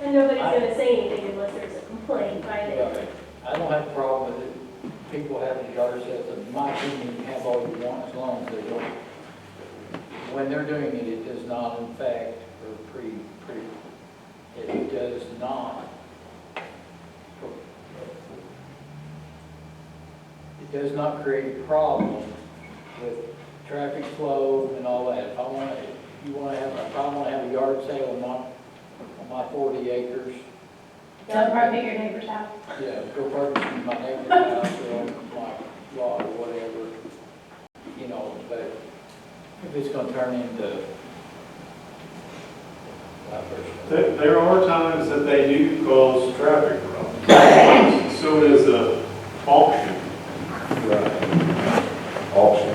And nobody's gonna say anything unless there's a complaint, right? Right. I don't have a problem with it. People having yard sales, in my opinion, you can have all you want as long as they don't. When they're doing it, it does not, in fact, or it does not. It does not create a problem with traffic flow and all that. If I want to have a yard sale on my 40 acres, Don't park at your neighbor's house. yeah, go park in my neighbor's house or on my lot or whatever, but if it's gonna turn into There are times that they do cause traffic problems. So does the auction. Auction.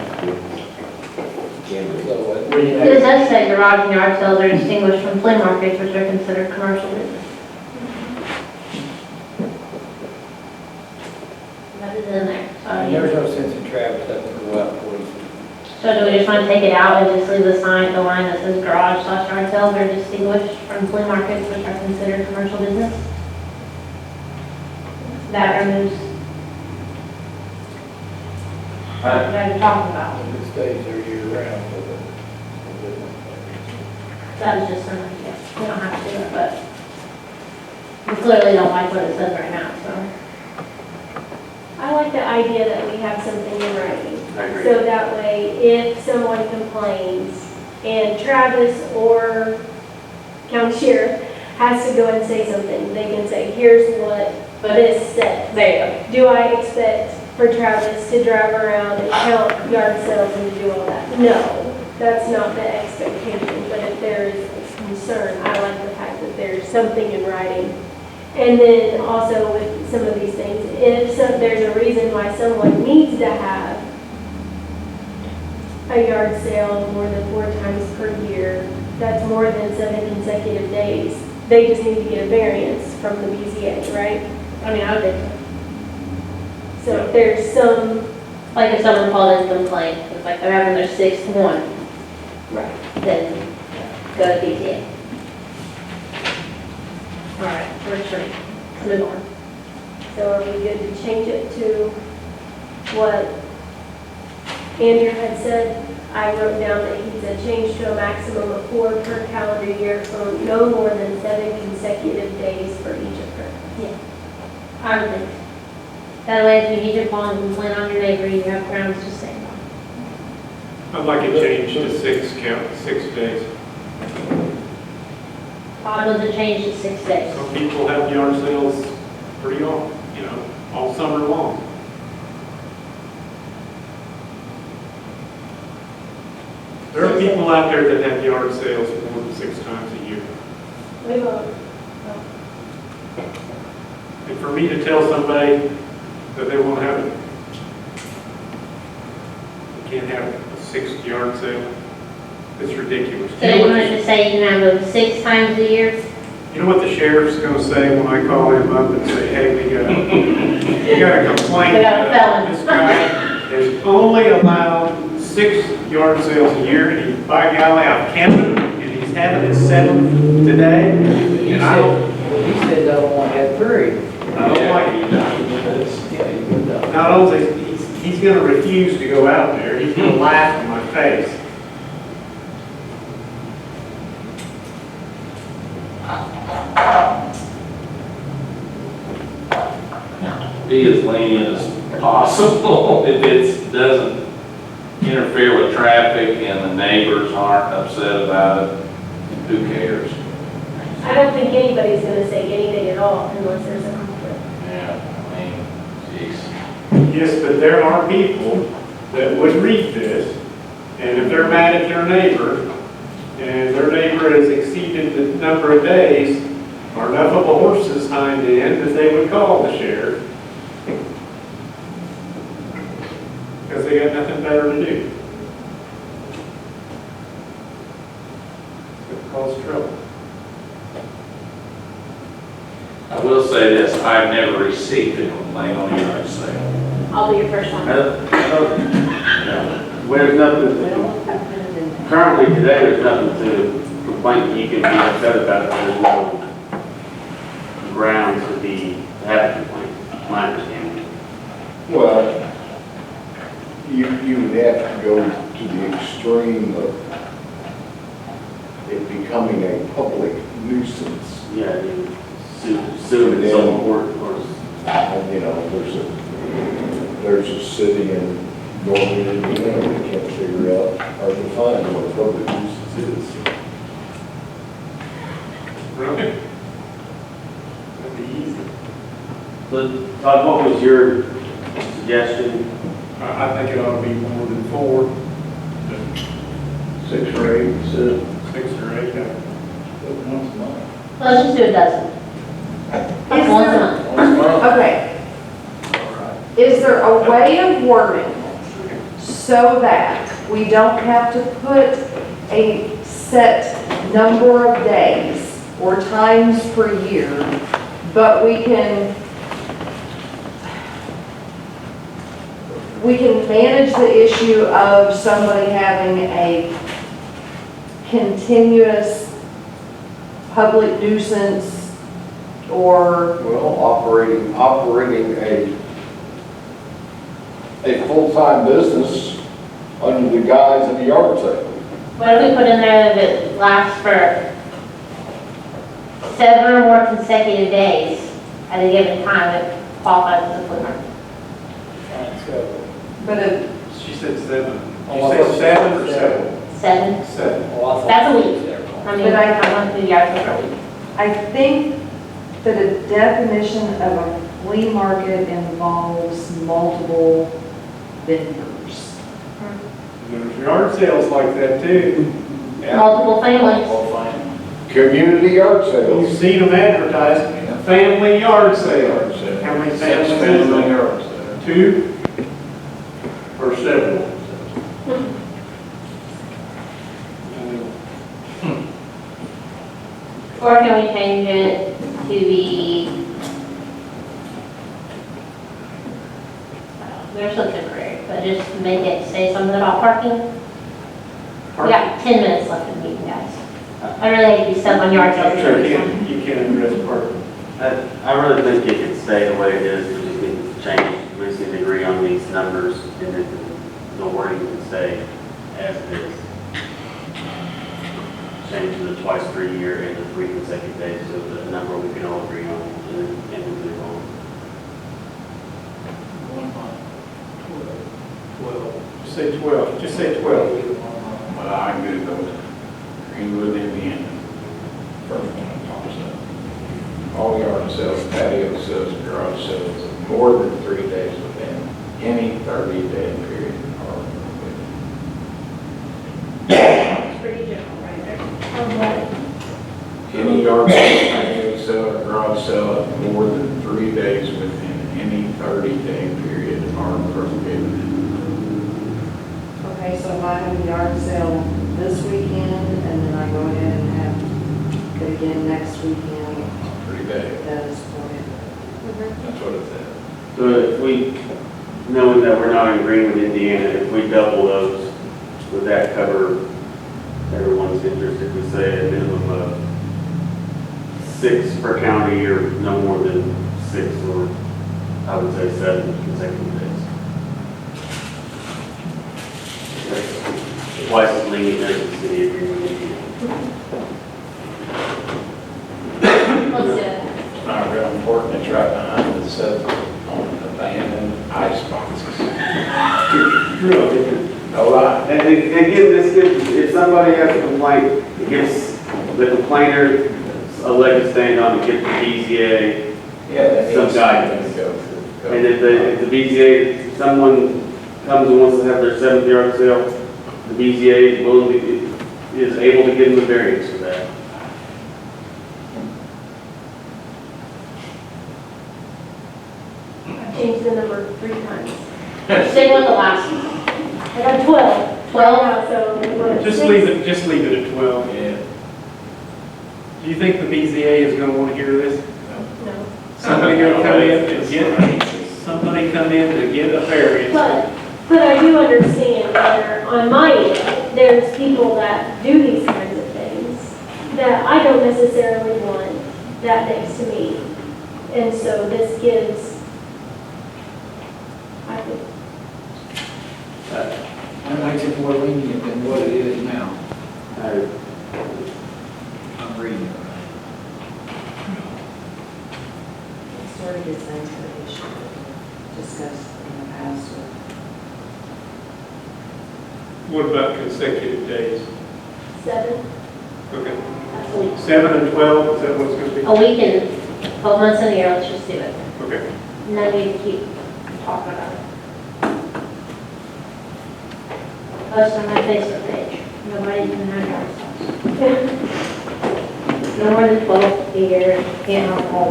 so, It does say garage and yard sales are distinguished from flea markets, which are considered commercial business. That is in there. and there's no sense in Travis having to go out policing. So do we just want to take it out and just leave the line that says garage / yard sales are distinguished from flea markets, which are considered commercial business? That removes what I'm talking about. If it stays there year round, That is just something, yeah, we don't have to do it, but we clearly don't like what it says right now, so. I like the idea that we have something in writing. I agree. So that way, if someone complains and Travis or county sheriff has to go and say something, they can say, here's what this says. There you Do I expect for Travis to drive around and count yard sales and to do all that? No, that's not the expectation, but if there is a concern, I like the fact that there's something in writing. And then also with some of these things, if there's a reason why someone needs to have a yard sale more than 4 times per year, that's more than 7 consecutive days. They just need to get a variance from the BZA, right? I mean, I would think so. So if there's some, Like if someone called in complaint, it's like they're having their sixth one, right, then go to PTA. All right, retreat, move on. so are we good to change it to what Andrew had said? I wrote down that he said change to a maximum of 4 per calendar year from no more than 7 consecutive days for each occurrence. I would think. That way, if you need your phone and complain on your neighbor, you have grounds to stand on. I'd like it changed to 6 days. Todd was to change to 6 days. Some people have yard sales pretty often, all summer long. There are people out there that have yard sales more than 6 times a year. We vote. And for me to tell somebody that they won't have it, they can't have a 6th yard sale, it's ridiculous. So you wanted to say you can have them 6 times a year? You know what the sheriff's gonna say when I call him up and say, hey, we got a complaint. We got a felon. This guy is only allowed 6 yard sales a year, and he's by golly out of Canada, and he's having his 7th today. And I don't, He said that one had 3. I don't like it. Yeah, you would know. Not only, he's gonna refuse to go out there, he's gonna laugh in my face. Be as lenient as possible. If it doesn't interfere with traffic and the neighbors aren't upset about it, who cares? I don't think anybody's gonna say anything at all unless there's a conflict. Yeah, I mean, geez. Yes, but there are people that would read this, and if they're mad at their neighbor, and their neighbor has exceeded the number of days, or enough of a horse's hind end, that they would call the sheriff. Because they got nothing better to do. It cause trouble. I will say this, I've never received a complaint on a yard sale. I'll be your first one. There's nothing, currently today, there's nothing to complain, you can be upset about it, there's no grounds to have a complaint, my understanding. Well, you would have to go to the extreme of it becoming a public nuisance. Yeah, you sue in some court, or, And, there's a city in northern Indiana that can't figure out or define what a public nuisance is. Right? That'd be easy. so Todd, what was your suggestion? I think it ought to be more than 4, 6 or 8, so 6 or 8. once a month. Let's just do a dozen. Is Once a there- month. Once a month? Okay. Is there a way of wording it so that we don't have to put a set number of days or times per year, but we can manage the issue of somebody having a continuous public nuisance or, Well, operating a full-time business under the guise of a yard sale. What if we put in there that it lasts for 7 or more consecutive days at a given time that qualifies as a flea market? but a She said 7. Oh, You I thought say 7 or 7? 7? 7. That's a week. I mean, But I'm going to do yard sale for a week. I think that a definition of a flea market involves multiple vendors. There's yard sales like that too. Multiple families. Community yard sales. You've seen them advertised, family yard sale. How many families is there? 2 or several? Or can we change it to be just make it say something about parking? We got 10 minutes left in the meeting, guys. I really hate to be stuck on yard sales. Sure, you can address parking. I really think it could stay the way it is, we just need to change, we just need to agree on these numbers, and then the wording can stay as it is. Change the twice per year and the 3 consecutive days, so the number we can all agree on, and move on. 1 month, 12. Just say 12, just say 12. Well, I agree with those. Greenwood, Indiana. First one that pops up. All yard sales, patio sales, garage sales, of more than 3 days within any 30-day period are permitted. It's pretty general right there. Any yard sale, patio sale, or garage sale of more than 3 days within any 30-day period are prohibited. Okay, so if I have a yard sale this weekend, and then I go ahead and have it again next weekend, 3 days, that is prohibited. that's what it says. So if we, knowing that we're not in agreement with Indiana, if we double those, would that cover everyone's interest? If we say a minimum of 6 per county or no more than 6, or I would say 7 consecutive days. That's twice as lenient as the city agreement with Indiana. Let's do it. It's not real important, it's right behind the sub on abandoned ice boxes. No lie. And again, this gives, if somebody has a complaint, it gives the complainer a leg to stand on to get the BZA. Yeah, that Some needs guidance. to go. And if the BZA, someone comes and wants to have their 7th yard sale, the BZA is able to give them a variance for that. I've changed the number 3 times. Stick with the last one. I got 12. 12? Now, so we want Just 6. leave it at 12. Yeah. Do you think the BZA is going to want to hear this? No. Somebody going to come in to get a variance? But I do understand where, on my end, there's people that do these kinds of things that I don't necessarily want that next to me. And so this gives, I think, That makes it more lenient than what it is now. I'm reading it right. It sort of gets into the issue that we discussed in the past with What about consecutive days? 7. Okay. That's a week. 7 and 12, is that what it's going to be? A week and 12 months in a year, let's just do it. Okay. No need to keep talking about it. Post on my Facebook page. Nobody can have yard sales. No more than 12 a year, can't have all.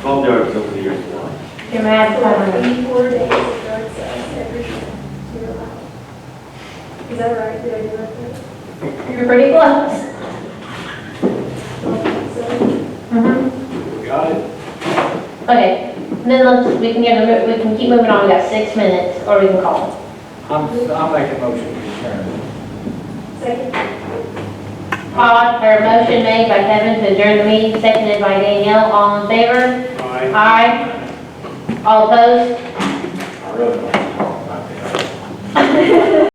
12 yard sales a year is a lot. You're mad, So 84 days of yard sales every year. You're allowed. Is that right? Did I do that right? You're pretty close. So, Got it? Okay, then we can keep moving on, we got 6 minutes, or we can call it. I'll make a motion to adjourn. second. Motion made by Kevin to adjourn the meeting, seconded by Danielle, all in favor? Aye. Aye. All opposed? I really don't want to talk about that.